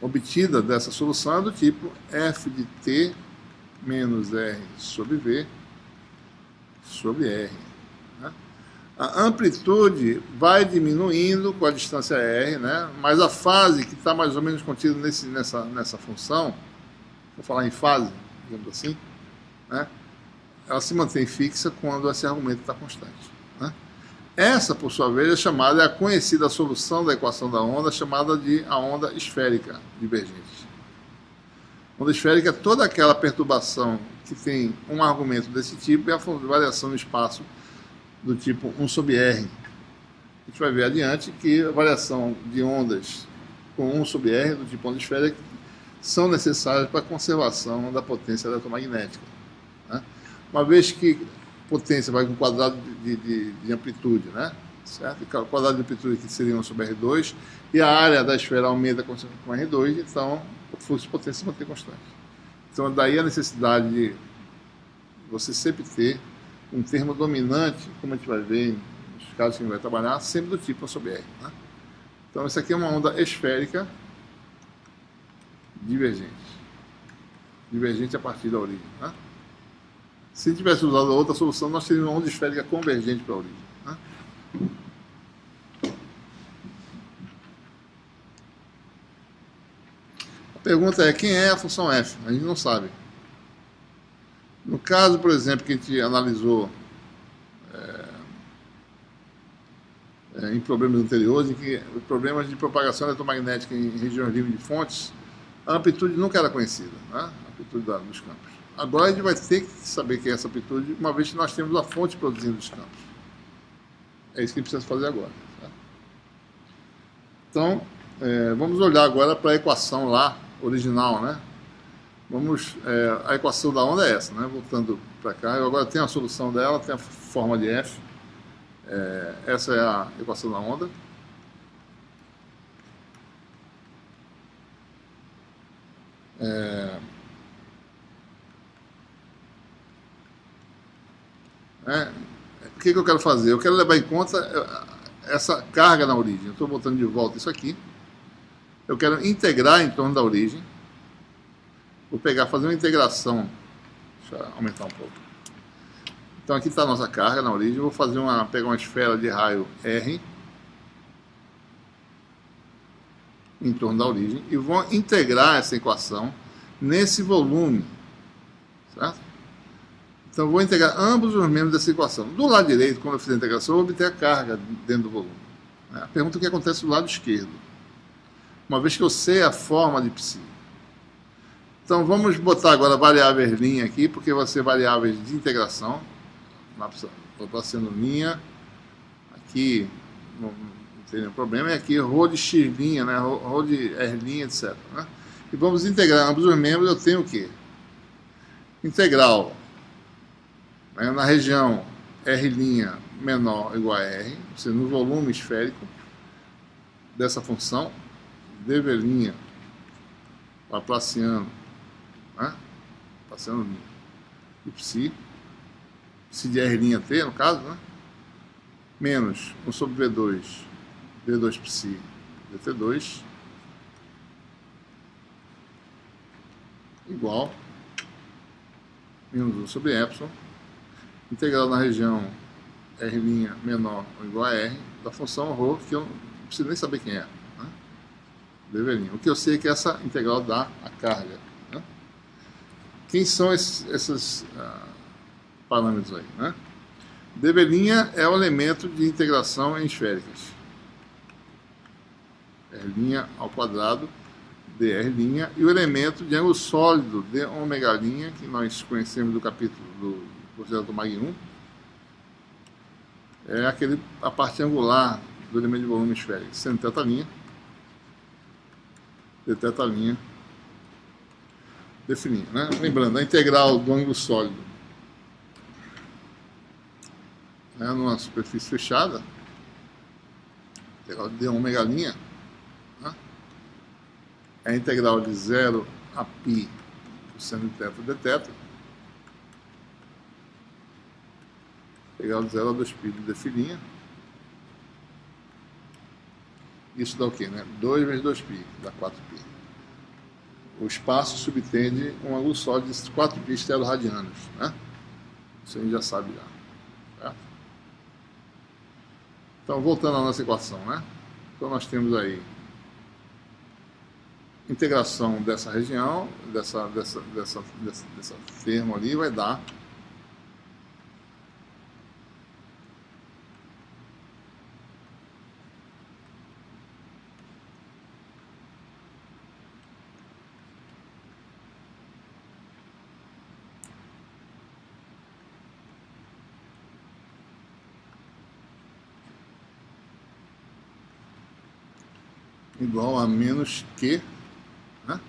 obtida dessa solução é do tipo f de t menos r sobre v sobre r, né? A amplitude vai diminuindo com a distância r, né? Mas a fase que está mais ou menos contida nessa função, vou falar em fase, digamos assim, né, ela se mantém fixa quando esse argumento está constante, né? Essa, por sua vez, é chamada, é a conhecida solução da equação da onda, chamada de a onda esférica divergente. Onda esférica é toda aquela perturbação que tem um argumento desse tipo e a variação no espaço do tipo 1 sobre R. A gente vai ver adiante que a variação de ondas com 1 sobre R, do tipo onda esférica, são necessárias para a conservação da potência eletromagnética, né? Uma vez que potência vai com quadrado de amplitude, né? Certo? O quadrado de amplitude que seria 1 sobre R2, e a área da esfera aumenta com R2, então o fluxo de potência se mantém constante. Então daí a necessidade de você sempre ter um termo dominante, como a gente vai ver nos casos que a gente vai trabalhar, sempre do tipo 1 sobre R, né? Então isso aqui é uma onda esférica divergente. Divergente a partir da origem, né? Se tivesse usado outra solução, nós teríamos uma onda esférica convergente para a origem, né? A pergunta é, quem é a função f? A gente não sabe. No caso, por exemplo, que a gente analisou em problemas anteriores, em que problemas de propagação eletromagnética em regiões livres de fontes, a amplitude nunca era conhecida, né? A amplitude dos campos. Agora a gente vai ter que saber que é essa amplitude, uma vez que nós temos a fonte produzindo os campos. É isso que a gente precisa fazer agora, tá? Então, vamos olhar agora para a equação lá, original, né? A equação da onda é essa, né? Voltando para cá, eu agora tenho a solução dela, tem a forma de F. Essa é a equação da onda. O que eu quero fazer? Eu quero levar em conta essa carga na origem. Eu estou botando de volta isso aqui. Eu quero integrar em torno da origem. Vou fazer uma integração. Deixa eu aumentar um pouco. Então aqui está a nossa carga na origem. Eu vou pegar uma esfera de raio R em torno da origem e vou integrar essa equação nesse volume, certo? Então eu vou integrar ambos os membros dessa equação. Do lado direito, quando eu fizer a integração, eu vou obter a carga dentro do volume. A pergunta é o que acontece do lado esquerdo, uma vez que eu sei a forma de psi. Então vamos botar agora variáveis linha aqui, porque vai ser variáveis de integração. Estou sendo linha, aqui não tem nenhum problema, e aqui rho de x', né, rho de r', etc. Né? E vamos integrar ambos os membros. Eu tenho o quê? Integral, né, na região r' menor ou igual a r, ou seja, no volume esférico dessa função, dv' laplaciano, né, laplaciano de psi de r', no caso, né, menos 1 sobre v2, v2 psi dt2, igual menos 1 sobre epsilon, integral na região r' menor ou igual a r, da função ρ, que eu não preciso nem saber quem é, né? dv'. O que eu sei é que essa integral dá a carga, né? Quem são esses parâmetros aí, né? dv' é o elemento de integração em esféricas. R' ao quadrado dr', e o elemento de ângulo sólido de ômega', que nós conhecemos do capítulo do processo do Mag 1, é a parte angular do elemento de volume esférico, sendo θ', de θ' definir, né? Lembrando, a integral do ângulo sólido numa superfície fechada, integral de ômega', né? É a integral de 0 a π cosseno de θ dθ, integral de 0 a 2π de dφ. Isso dá o quê, né? 2 vezes 2π, dá 4π. O espaço subtende um ângulo sólido de 4π estero-radianos, né? Isso a gente já sabe já. Certo? Então, voltando à nossa equação, né? Então, nós temos aí integração dessa região, dessa termo ali, vai dar igual a menos Q, né,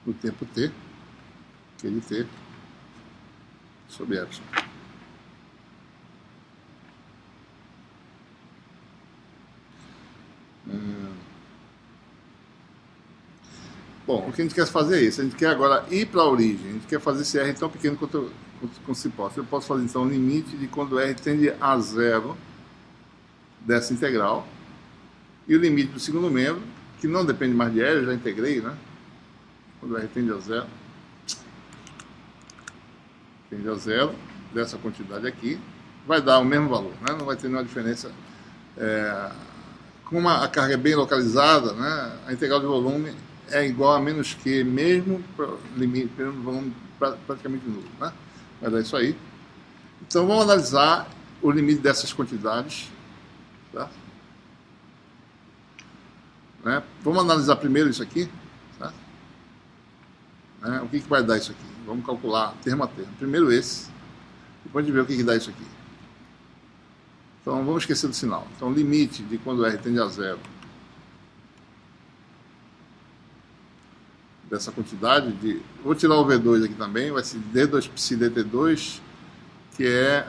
no tempo t, Q de t, sobre epsilon. Bom, o que a gente quer fazer é isso. A gente quer agora ir para a origem. A gente quer fazer esse R tão pequeno quanto se possa. Eu posso fazer, então, o limite de quando R tende a zero dessa integral. E o limite do segundo membro, que não depende mais de R, eu já integrei, né? Quando R tende a zero. Tende a zero dessa quantidade aqui. Vai dar o mesmo valor, né? Não vai ter nenhuma diferença. Como a carga é bem localizada, né? A integral de volume é igual a menos Q, mesmo para o limite, para um volume praticamente nulo, né? Vai dar isso aí. Então vamos analisar o limite dessas quantidades, tá? Né? Vamos analisar primeiro isso aqui, tá? Né? O que vai dar isso aqui? Vamos calcular termo a termo. Primeiro esse, depois a gente vê o que dá isso aqui. Então vamos esquecer do sinal. Então limite de quando R tende a zero dessa quantidade de... Vou tirar o V2 aqui também, vai ser D2 psi dt2, que é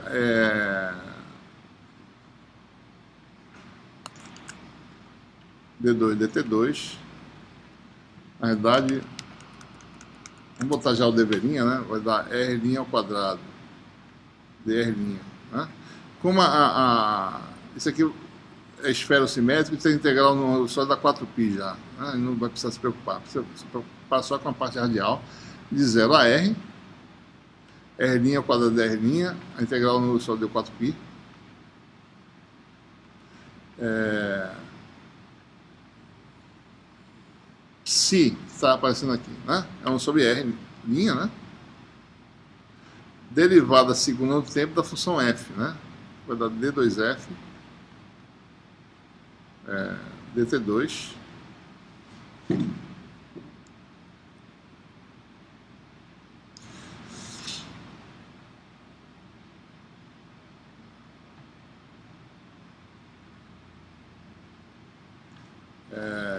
D2 dt2. Na verdade, vamos botar já o dv', né? Vai dar R' ao quadrado dr', né? Como isso aqui é esferosimétrico, tem integral no só dá 4π já, né? Não vai precisar se preocupar. Precisa se preocupar só com a parte radial de 0 a R, R' ao quadrado de R', a integral no só deu 4π. Psi está aparecendo aqui, né? É 1 sobre R', né? Derivada segunda no tempo da função f, né? Vai dar d2f dt2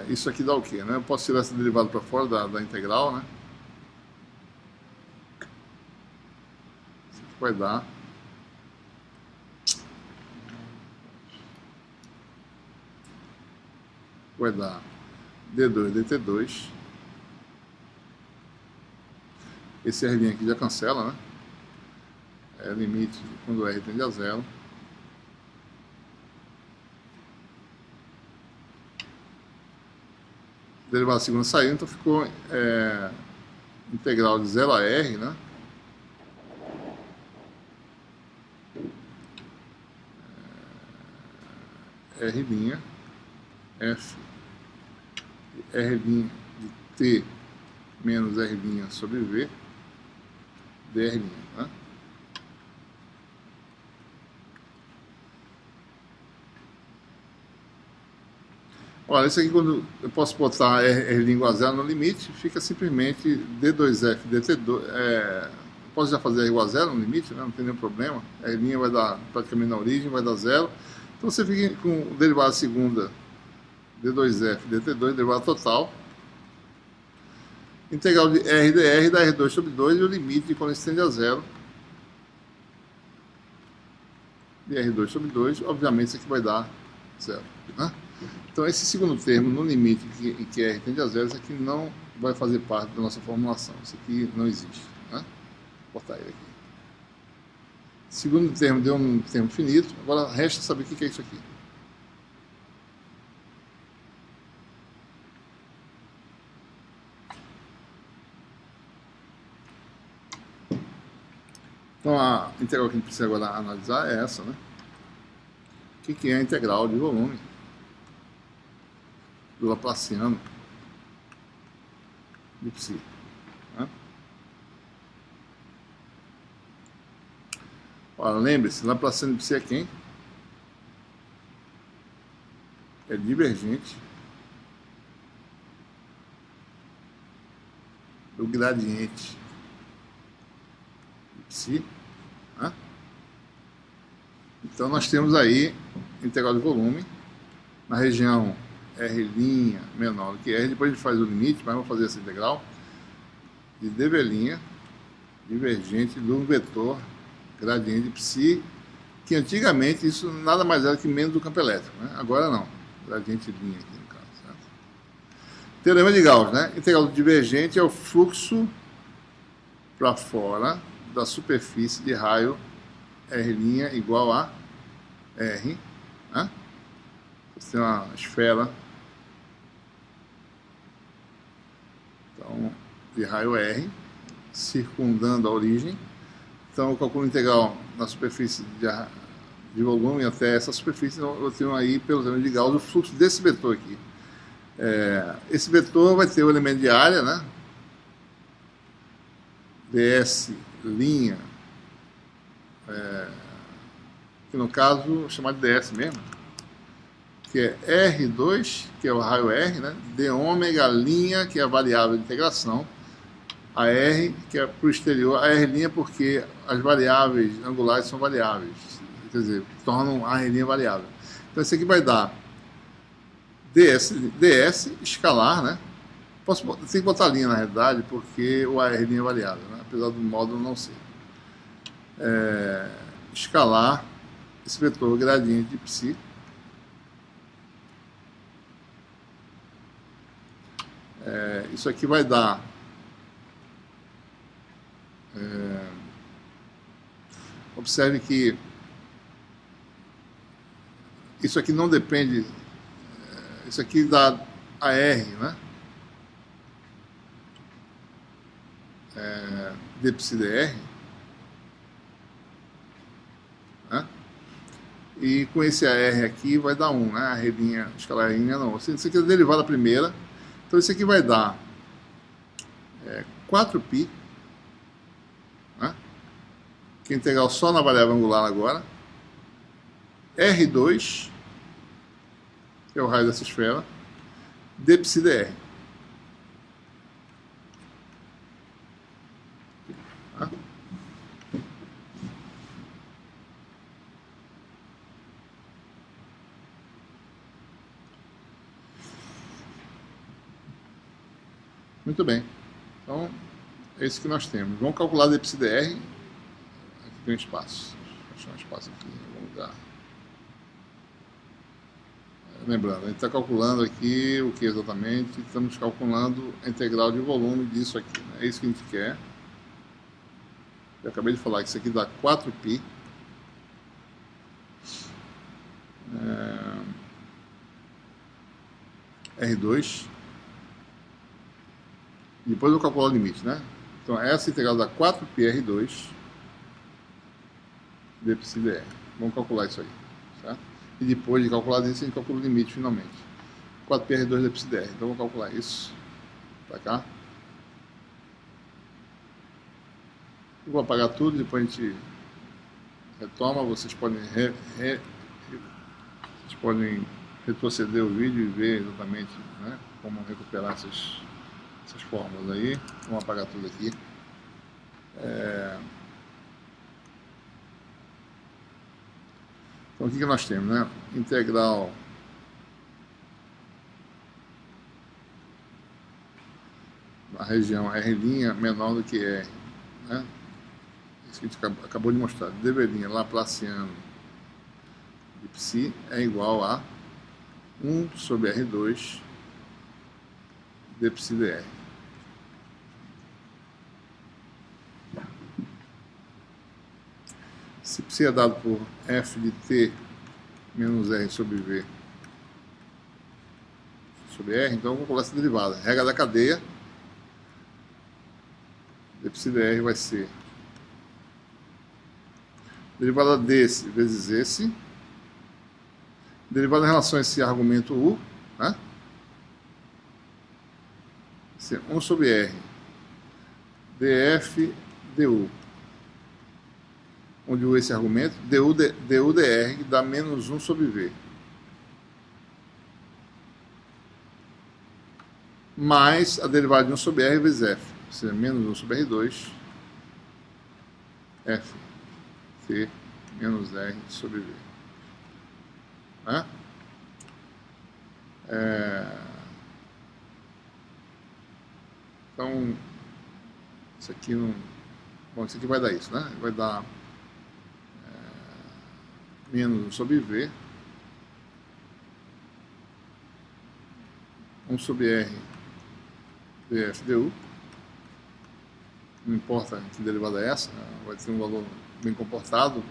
isso aqui dá o quê, né? Eu posso tirar essa derivada para fora da integral, né? Isso aqui vai dar d2 dt2. Esse R' aqui já cancela, né? É limite quando R tende a zero. Derivada segunda saiu, então ficou integral de 0 a R, né? R' f R' de t menos R' sobre V dr', né? Olha, isso aqui quando eu posso botar R' igual a zero no limite, fica simplesmente D2f dt2. Posso já fazer R igual a zero no limite, né? Não tem nenhum problema. R' vai dar praticamente na origem, vai dar zero. Então você fica com derivada segunda d2f dt2, derivada total. Integral de R dr dá R2 sobre 2 e o limite de quando se tende a zero de R2 sobre 2, obviamente isso aqui vai dar zero, né? Então esse segundo termo no limite em que R tende a zero, isso aqui não vai fazer parte da nossa formulação, isso aqui não existe, né? Vou botar ele aqui. Segundo termo deu um termo finito, agora resta saber o que é isso aqui. Então a integral que a gente precisa agora analisar é essa, né? O que é a integral de volume do Laplaciano de psi, né? Lembre-se, Laplaciano de psi é quem? É divergente do gradiente de psi, né? Então nós temos aí integral de volume na região R' menor do que R. Depois a gente faz o limite, mas vamos fazer essa integral de dv' divergente do vetor gradiente de psi, que antigamente isso nada mais era que menos do campo elétrico, né? Agora não, gradiente linha aqui no caso, certo? Teorema de Gauss, né? Integral do divergente é o fluxo para fora da superfície de raio R' igual a R, né? Você tem uma esfera, então, de raio R, circundando a origem. Então, eu calculo integral na superfície de volume até essa superfície. Então, eu tenho aí, pelo teorema de Gauss, o fluxo desse vetor aqui. Esse vetor vai ter o elemento de área, né? ds', que no caso é chamado de ds mesmo, que é R2, que é o raio R, né? d ômega', que é a variável de integração, a R, que é para o exterior, a R' porque as variáveis angulares são variáveis, quer dizer, tornam a R' variável. Então isso aqui vai dar ds escalar, né? Tem que botar linha na realidade, porque o AR é variável, né? Apesar do módulo não ser. Escalar esse vetor gradiente de psi. Isso aqui vai dar observe que isso aqui não depende, isso aqui dá AR, né? D psi dr, né? E com esse AR aqui vai dar 1, né? A redinha escalar não. Isso aqui é derivada primeira. Então isso aqui vai dar 4π, né? Que é integral só na variável angular agora. R2, que é o raio dessa esfera, d psi dr. Tá? Muito bem. Então, é isso que nós temos. Vamos calcular d psi dr. Aqui tem um espaço. Vou achar um espaço aqui em algum lugar. Lembrando, a gente está calculando aqui o que exatamente? Estamos calculando a integral de volume disso aqui, né? É isso que a gente quer. Eu acabei de falar que isso aqui dá 4π. R2. Depois eu calculo o limite, né? Então essa integral dá 4π R2 d psi dr. Vamos calcular isso aí, certo? E depois de calcular isso, a gente calcula o limite finalmente. 4π R2 d psi dr. Então vamos calcular isso para cá. Eu vou apagar tudo, depois a gente retoma. Vocês podem retroceder o vídeo e ver exatamente, né, como recuperar essas fórmulas aí. Vamos apagar tudo aqui. Então o que nós temos, né? Integral na região R' menor do que R, né? Isso que a gente acabou de mostrar. dv' laplaciano de psi é igual a 1 sobre R2 d psi dr. Se psi é dado por f de t menos r sobre v sobre r, então vamos calcular essa derivada. Regra da cadeia, d psi dr vai ser derivada desse vezes esse, derivada em relação a esse argumento u, né? Esse é 1 sobre r df du, onde u é esse argumento, du dr dá menos 1 sobre v, mais a derivada de 1 sobre r vezes f, ou seja, menos 1 sobre r2 f t menos r sobre v. Né? Então, isso aqui não... Bom, isso aqui vai dar isso, né? Vai dar menos 1 sobre V, 1 sobre R df du. Não importa que derivada é essa, vai ter um valor bem comportado,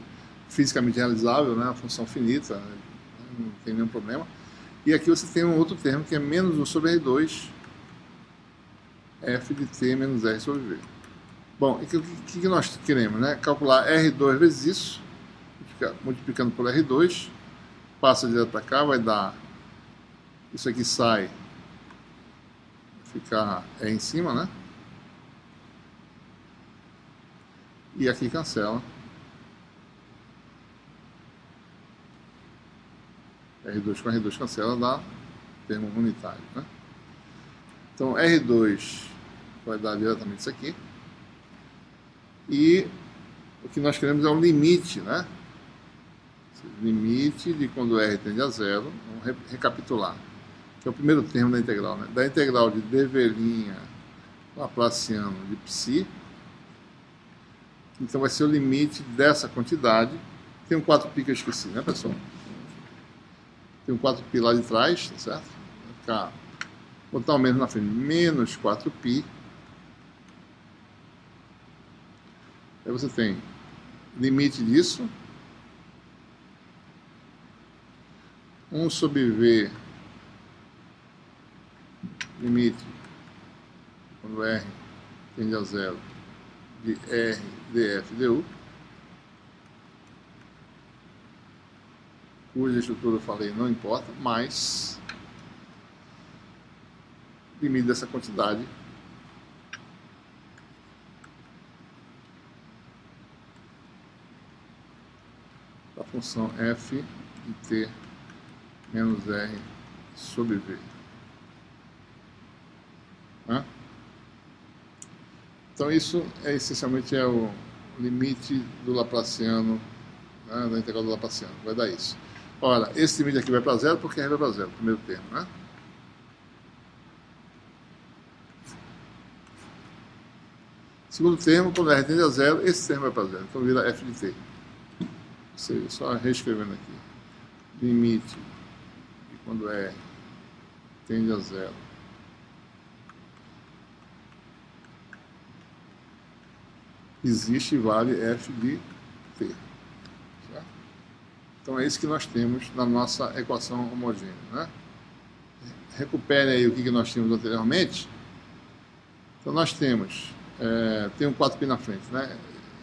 fisicamente realizável, né? A função finita, não tem nenhum problema. E aqui você tem um outro termo que é menos 1 sobre R2 f de t menos r sobre v. Bom, o que nós queremos, né? Calcular R2 vezes isso, multiplicando por R2, passa direto para cá, vai dar, isso aqui sai, ficar R em cima, né? E aqui cancela. R2 com R2 cancela, dá termo unitário, né? Então, R2 vai dar diretamente isso aqui. E o que nós queremos é um limite, né? Limite de quando R tende a zero. Vamos recapitular. Que é o primeiro termo da integral, né? Da integral de dv' laplaciano de psi. Então, vai ser o limite dessa quantidade. Tem um 4π que eu esqueci, né, pessoal? Tem um 4π lá de trás, tá certo? Vai ficar... botar o menos na frente, menos 4π. Aí você tem limite disso, 1 sobre V, limite, quando R tende a zero, de R df du, cuja estrutura eu falei não importa, mais limite dessa quantidade da função f de t menos r sobre v. Então isso essencialmente é o limite do Laplaciano, né, da integral do Laplaciano, vai dar isso. Ora, esse limite aqui vai para zero porque r vai para zero, primeiro termo, né? Segundo termo, quando r tende a zero, esse termo vai para zero, então vira f de t. Ou seja, só reescrevendo aqui. Limite de quando r tende a zero, existe e vale f de t. Certo? Então é isso que nós temos na nossa equação homogênea, né? Recupere aí o que nós tínhamos anteriormente. Então nós temos, tem um 4π na frente, né?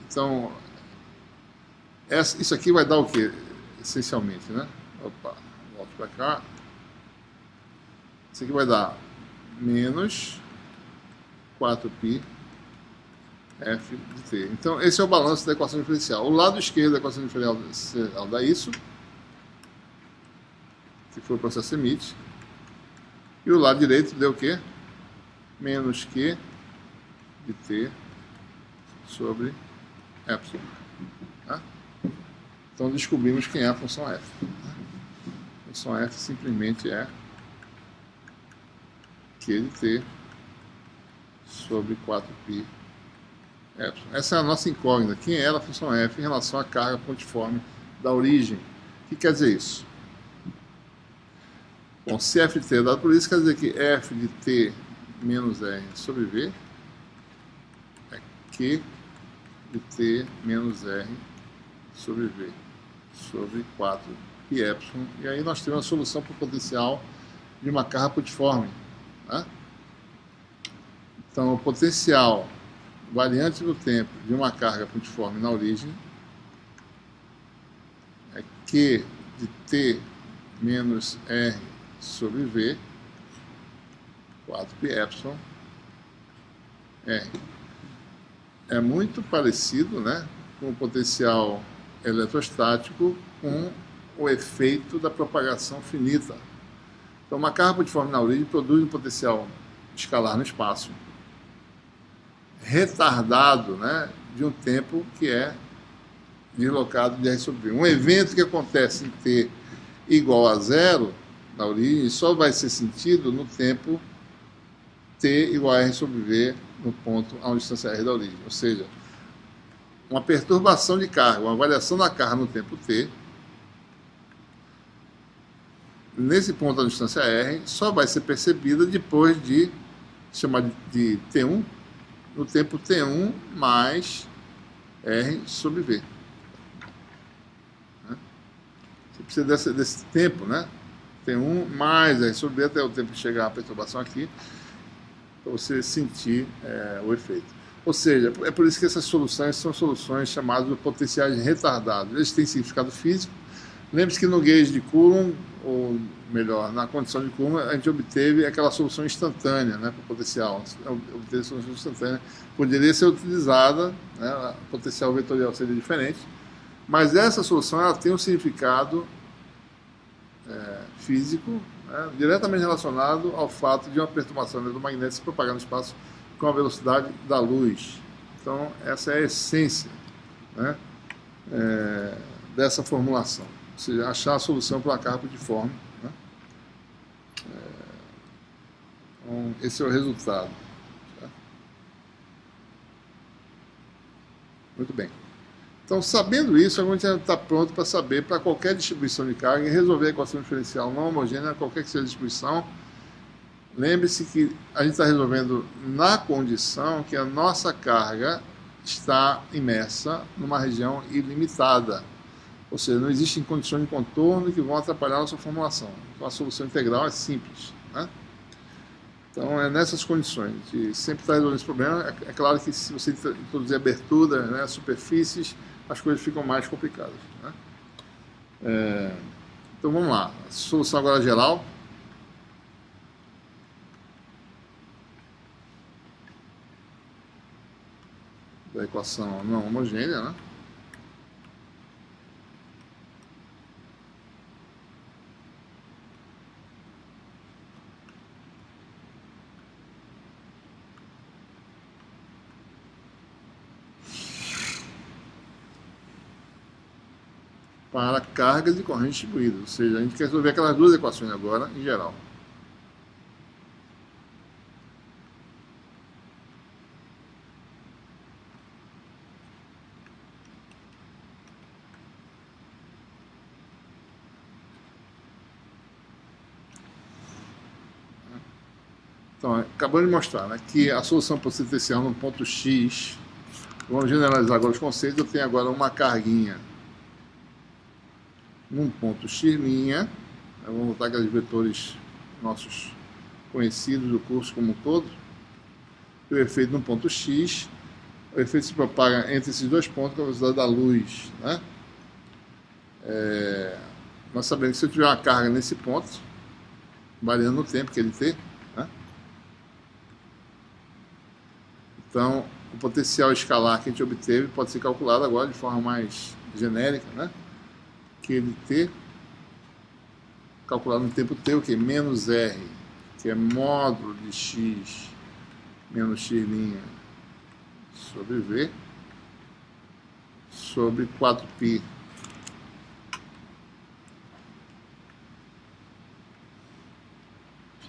Então, isso aqui vai dar o que, essencialmente, né? Opa, volto para cá. Isso aqui vai dar menos 4π f de t. Então, esse é o balanço da equação diferencial. O lado esquerdo da equação diferencial dá isso, que foi o processo emite. E o lado direito deu o quê? Menos q de t sobre epsilon. Tá? Então, descobrimos quem é a função f. A função f simplesmente é q de t sobre 4π epsilon. Essa é a nossa incógnita. Quem é a função f em relação à carga pontiforme da origem? O que quer dizer isso? Bom, se f de t é dado por isso, quer dizer que f de t menos r sobre v é q de t menos r sobre v sobre 4π epsilon. E aí nós temos a solução para o potencial de uma carga pontiforme. Né? Então, o potencial variante no tempo de uma carga pontiforme na origem é Q de T menos R sobre V, 4π epsilon R. É muito parecido, né, com o potencial eletrostático com o efeito da propagação finita. Então, uma carga pontiforme na origem produz um potencial escalar no espaço, retardado, né, de um tempo que é deslocado de R sobre V. Um evento que acontece em T igual a zero na origem só vai ser sentido no tempo T igual a R sobre V no ponto a uma distância R da origem. Ou seja, uma perturbação de carga, uma variação da carga no tempo T, nesse ponto a distância R, só vai ser percebida depois de chamar de T1, no tempo T1 mais R sobre V. Você precisa desse tempo, né? T1 mais R sobre V até o tempo de chegar a perturbação aqui, para você sentir o efeito. Ou seja, é por isso que essas soluções são soluções chamadas de potenciais retardados. Eles têm significado físico. Lembre-se que no gauge de Coulomb, ou melhor, na condição de Coulomb, a gente obteve aquela solução instantânea, né, para o potencial. Obteve a solução instantânea. Poderia ser utilizada, né, o potencial vetorial seria diferente, mas essa solução ela tem um significado físico, né, diretamente relacionado ao fato de uma perturbação eletromagnética se propagar no espaço com a velocidade da luz. Então, essa é a essência, né, dessa formulação. Ou seja, achar a solução para uma carga putiforme. Né? Então, esse é o resultado. Tá? Muito bem. Então, sabendo isso, a gente já está pronto para saber para qualquer distribuição de carga e resolver a equação diferencial não homogênea, qualquer que seja a distribuição. Lembre-se que a gente está resolvendo na condição que a nossa carga está imersa numa região ilimitada. Ou seja, não existem condições de contorno que vão atrapalhar a nossa formulação. Então, a solução integral é simples. Né? Então, é nessas condições. A gente sempre está resolvendo esse problema. É claro que se você introduzir abertura, né, superfícies, as coisas ficam mais complicadas. Né? Então, vamos lá. A solução agora geral. Da equação não homogênea, né? Para cargas de corrente distribuída, ou seja, a gente quer resolver aquelas duas equações agora, em geral. Então, acabamos de mostrar, né, que a solução potencial no ponto X, vamos generalizar agora os conceitos, eu tenho agora uma carguinha num ponto X', vamos voltar aqueles vetores nossos conhecidos do curso como um todo, o efeito no ponto X, o efeito se propaga entre esses dois pontos com a velocidade da luz. Né? Nós sabemos que se eu tiver uma carga nesse ponto, variando no tempo que ele tem, né? Então o potencial escalar que a gente obteve pode ser calculado agora de forma mais genérica, né? Que ele T, calculado no tempo T, o que? Menos R, que é módulo de X menos X' sobre V, sobre 4π.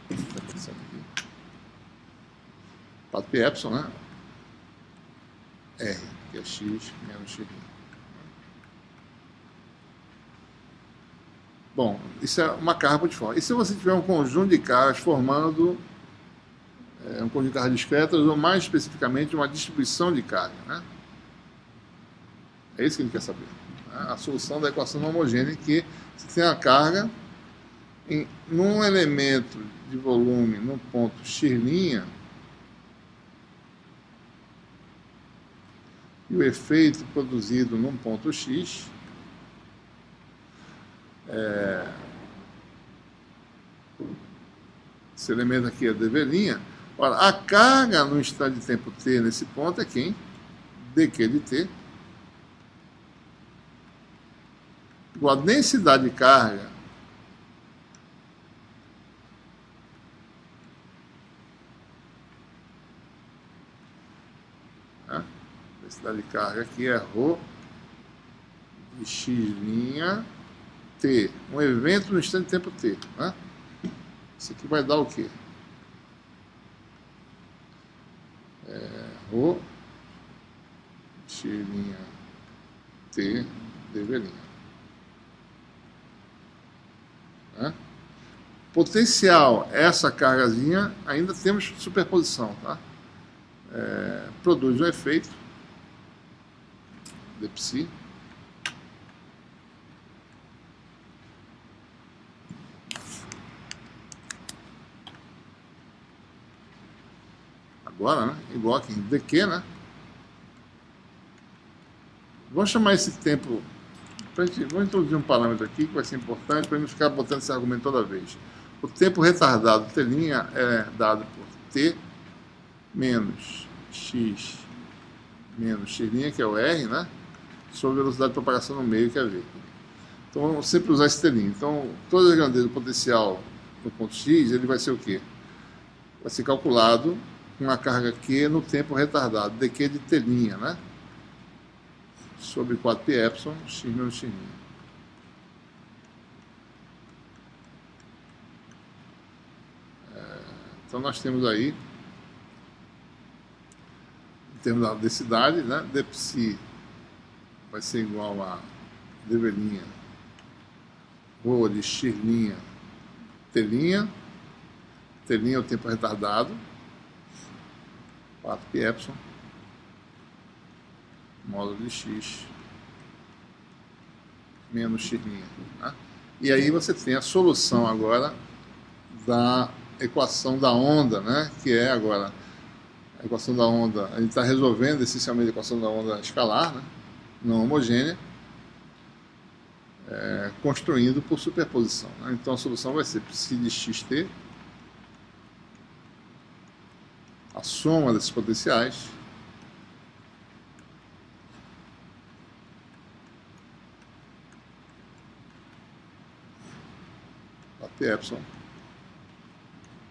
Deixa eu pensar aqui. 4π epsilon, né? R, que é X menos X'. Bom, isso é uma carga putiforme. E se você tiver um conjunto de cargas formando um conjunto de cargas discretas, ou mais especificamente uma distribuição de carga, né? É isso que a gente quer saber. Né? A solução da equação não homogênea, que você tem a carga num elemento de volume no ponto X', e o efeito produzido num ponto X, esse elemento aqui é dV'. Ora, a carga no instante de tempo t nesse ponto é quem? dq de t igual a densidade de carga densidade de carga aqui é ρ de x' t, um evento no instante de tempo t, né? Isso aqui vai dar o quê? Rho x' t dv'. Né? Potencial, essa cargazinha, ainda temos superposição, tá? Produz um efeito de psi agora, né? Igual aqui em dq, né? Vamos chamar esse tempo, vamos introduzir um parâmetro aqui que vai ser importante para não ficar botando esse argumento toda vez. O tempo retardado t' é dado por t menos x menos x', que é o r, né? Sobre a velocidade de propagação no meio, que é v. Então vamos sempre usar esse t'. Então toda a grandeza do potencial no ponto x, ele vai ser o quê? Vai ser calculado com a carga Q no tempo retardado, dq de t', né? Sobre 4π x menos x'. Então nós temos aí, em termos da densidade, né? dψ vai ser igual a dv' rho de x', t'. T' é o tempo retardado, 4π módulo de x menos x'. Né? E aí você tem a solução agora da equação da onda, né? Que é agora a equação da onda. A gente está resolvendo essencialmente a equação da onda escalar, né? Não homogênea, construindo por superposição. Né? Então a solução vai ser psi de xt, a soma desses potenciais, π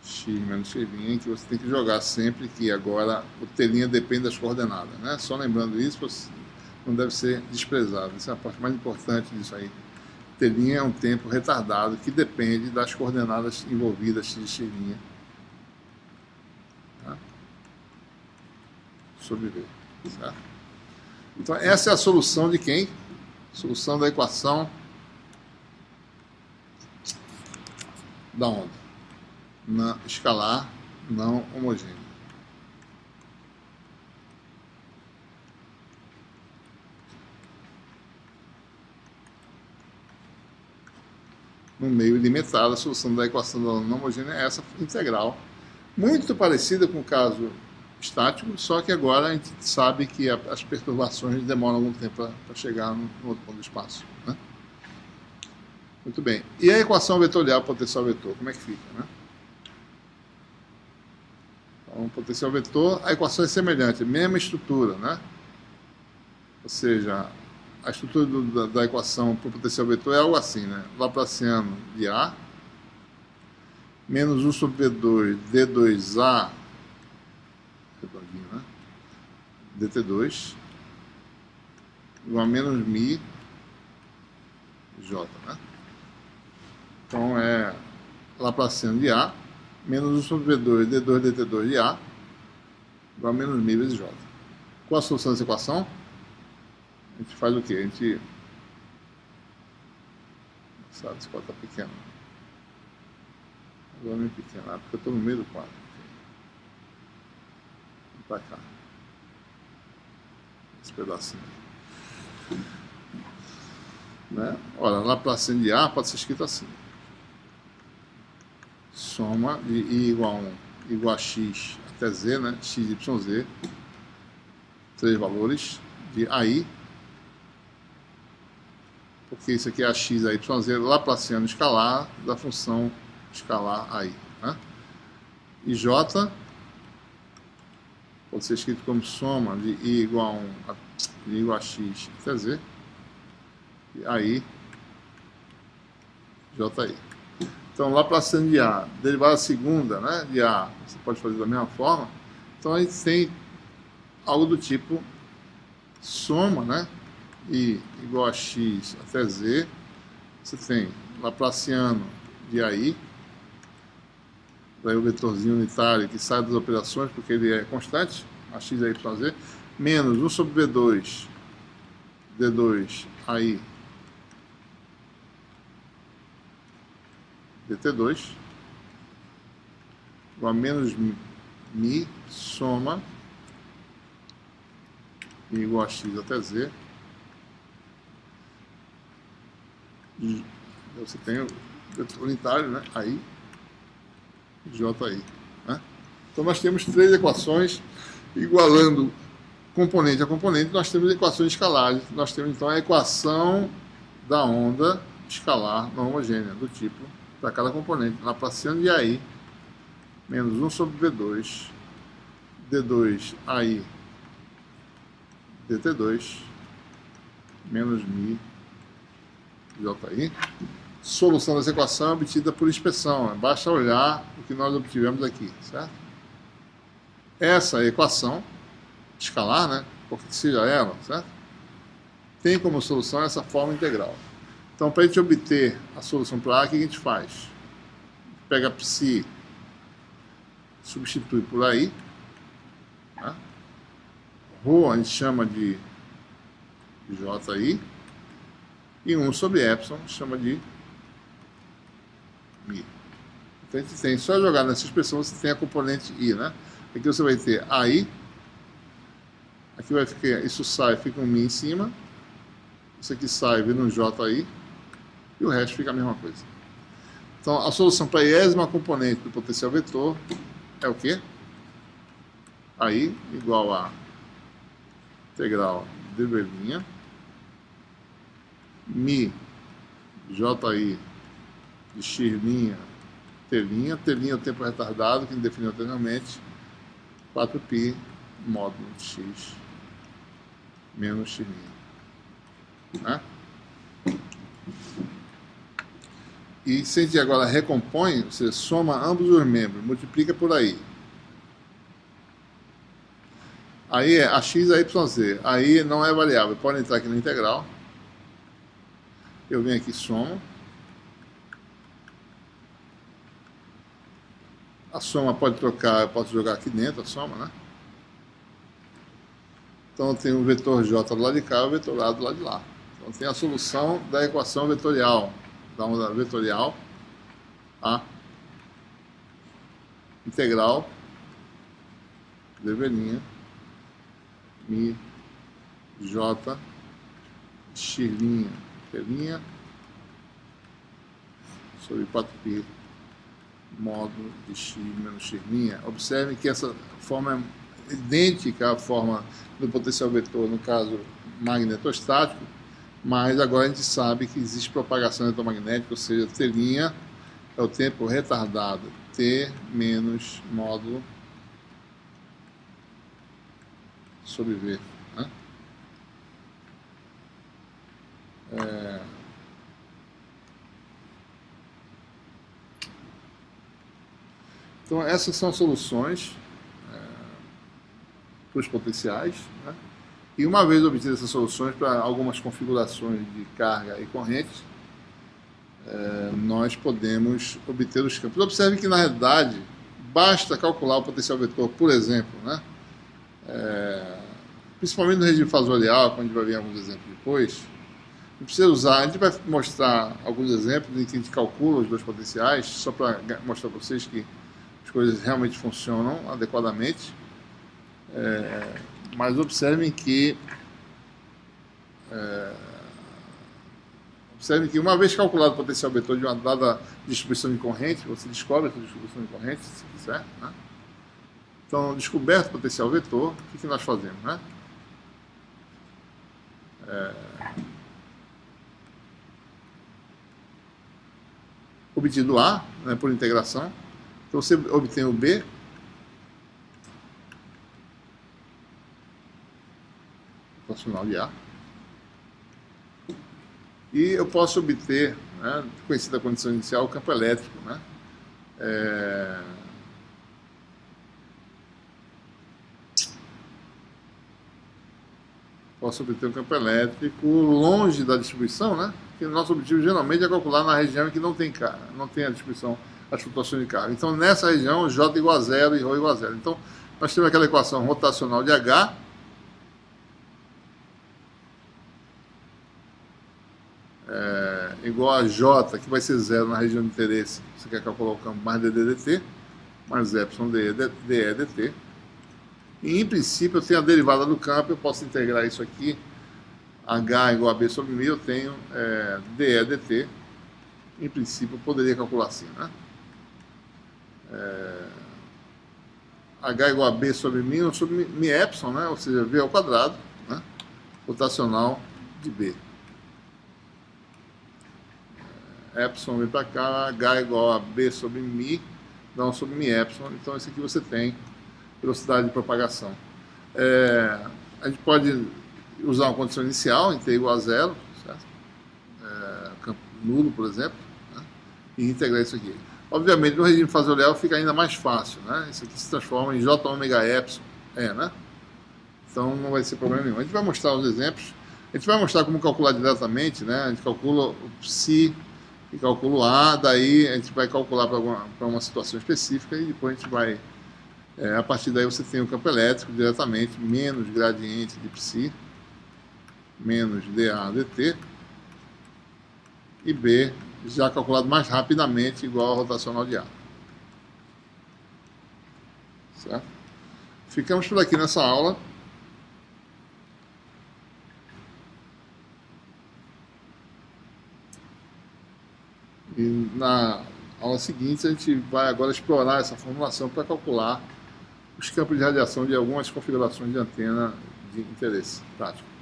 x menos x', que você tem que jogar sempre, que agora o t' depende das coordenadas, né? Só lembrando isso, não deve ser desprezado. Essa é a parte mais importante disso aí. T' é um tempo retardado que depende das coordenadas envolvidas de x', tá? Sobre v, certo? Então essa é a solução de quem? Solução da equação da onda na escalar não homogênea. No meio ilimitado, a solução da equação da onda não homogênea é essa integral, muito parecida com o caso estático, só que agora a gente sabe que as perturbações demoram algum tempo para chegar no outro ponto do espaço, né? Muito bem. E a equação vetorial potencial vetor, como é que fica, né? Então, potencial vetor, a equação é semelhante, mesma estrutura, né? Ou seja, a estrutura da equação para o potencial vetor é algo assim, né? Laplaciano de A menos 1 sobre V2 D2A, redondinho, né? dt2 igual a menos mi j, né? Então é Laplaciano de A menos 1 sobre V2 D2 dt2 de A igual a menos mi vezes j. Qual a solução dessa equação? A gente faz o quê? A gente... Sabe, esse quadro está pequeno. Agora não é pequeno, porque eu estou no meio do quadro. Vamos para cá. Esse pedacinho. Né? Olha, Laplaciano de A pode ser escrito assim. Soma de I igual a x até z, né? X, y, z. 3 valores de AI. Porque isso aqui é a x, a y, z, Laplaciano escalar da função escalar AI. Né? E j pode ser escrito como soma de I igual a x até z. E aí, JI. Então, Laplaciano de A, derivada segunda, né, de A, você pode fazer da mesma forma. Então, a gente tem algo do tipo soma, né, I igual a x até z. Você tem Laplaciano de AI, daí o vetorzinho unitário que sai das operações, porque ele é constante, ax é YZ, menos 1 sobre V2, D2, aí, dt2, igual a menos mi, soma, igual a x até z, e você tem o vetor unitário, né? Aí, JI. Né? Então nós temos três equações igualando componente a componente, nós temos equações escalares. Nós temos então a equação da onda escalar não homogênea, do tipo, para cada componente, Laplaciano de AI, menos 1 sobre V2, D2 AI, dt2, menos mi, JI. Solução dessa equação é obtida por inspeção, basta olhar o que nós obtivemos aqui, certo? Essa equação escalar, né, porque seja ela, certo? Tem como solução essa forma integral. Então, para a gente obter a solução para A, o que a gente faz? Pega psi, substitui por aí, tá? Rho a gente chama de JI, e 1 sobre epsilon chama de mi. Então a gente tem, só jogar nessa expressão você tem a componente I, né? Aqui você vai ter AI, aqui vai ficar, isso sai, fica um mi em cima, isso aqui sai, vira um JI, e o resto fica a mesma coisa. Então a solução para a iésima componente do potencial vetor é o quê? AI igual a integral dv', mi JI de x', t' é o tempo retardado, que a gente definiu anteriormente, 4π módulo de x menos x'. Né? E se a gente agora recompõe, você soma ambos os membros, multiplica por aí. Aí é ax a yz. Aí não é variável, pode entrar aqui na integral. Eu venho aqui e somo. A soma pode trocar, eu posso jogar aqui dentro a soma, né? Então eu tenho o vetor J do lado de cá e o vetor A do lado de lá. Então tem a solução da equação vetorial, da onda vetorial, a integral dv' mi J x' t' sobre 4π módulo de x menos x'. Observe que essa forma é idêntica à forma do potencial vetor, no caso magnetostático, mas agora a gente sabe que existe propagação eletromagnética, ou seja, t' é o tempo retardado, t menos módulo sobre v. Né? Então essas são soluções para os potenciais, né? E uma vez obtidas essas soluções para algumas configurações de carga e corrente, nós podemos obter os campos. Observe que na realidade basta calcular o potencial vetor, por exemplo, né? Principalmente no regime fasorial, quando a gente vai ver alguns exemplos depois. Não precisa usar, a gente vai mostrar alguns exemplos em que a gente calcula os dois potenciais, só para mostrar para vocês que as coisas realmente funcionam adequadamente. Mas observem que uma vez calculado o potencial vetor de uma dada distribuição de corrente, você descobre essa distribuição de corrente, se quiser, né? Então, descoberto o potencial vetor, o que nós fazemos, né? Obtido A, né, por integração, então você obtém o B, funcional de A, e eu posso obter, né, conhecida a condição inicial, o campo elétrico, né? Posso obter um campo elétrico longe da distribuição, né? Porque o nosso objetivo geralmente é calcular na região em que não tem carga, não tem a distribuição, as flutuações de carga. Então nessa região J igual a zero e Rho igual a zero. Então Nós temos aquela equação rotacional de H, igual a J, que vai ser zero na região de interesse. Você quer calcular o campo mais dt, mais epsilon dE dt. E, em princípio, eu tenho a derivada do campo, eu posso integrar isso aqui, H igual a B sobre μ, eu tenho dE dt. Em princípio, eu poderia calcular assim, né? H igual a B sobre μ epsilon, né? Ou seja, V ao quadrado, né? Rotacional de B. Epsilon vem para cá, H igual a B sobre μ, dá 1 sobre μ epsilon. Então, esse aqui você tem velocidade de propagação. A gente pode usar uma condição inicial, em t igual a zero, certo? Campo nulo, por exemplo, né? E integrar isso aqui. Obviamente, no regime fasorial fica ainda mais fácil, né? Isso aqui se transforma em j ômega epsilon, né? Então, não vai ser problema nenhum. A gente vai mostrar os exemplos. A gente vai mostrar como calcular diretamente, né? A gente calcula o psi e calcula o A, daí a gente vai calcular para uma situação específica e depois a gente vai, a partir daí você tem o campo elétrico diretamente, menos gradiente de psi, menos dA dt, e B já calculado mais rapidamente igual ao rotacional de A. Certo? Ficamos por aqui nessa aula. E na aula seguinte a gente vai agora explorar essa formulação para calcular os campos de radiação de algumas configurações de antena de interesse prático.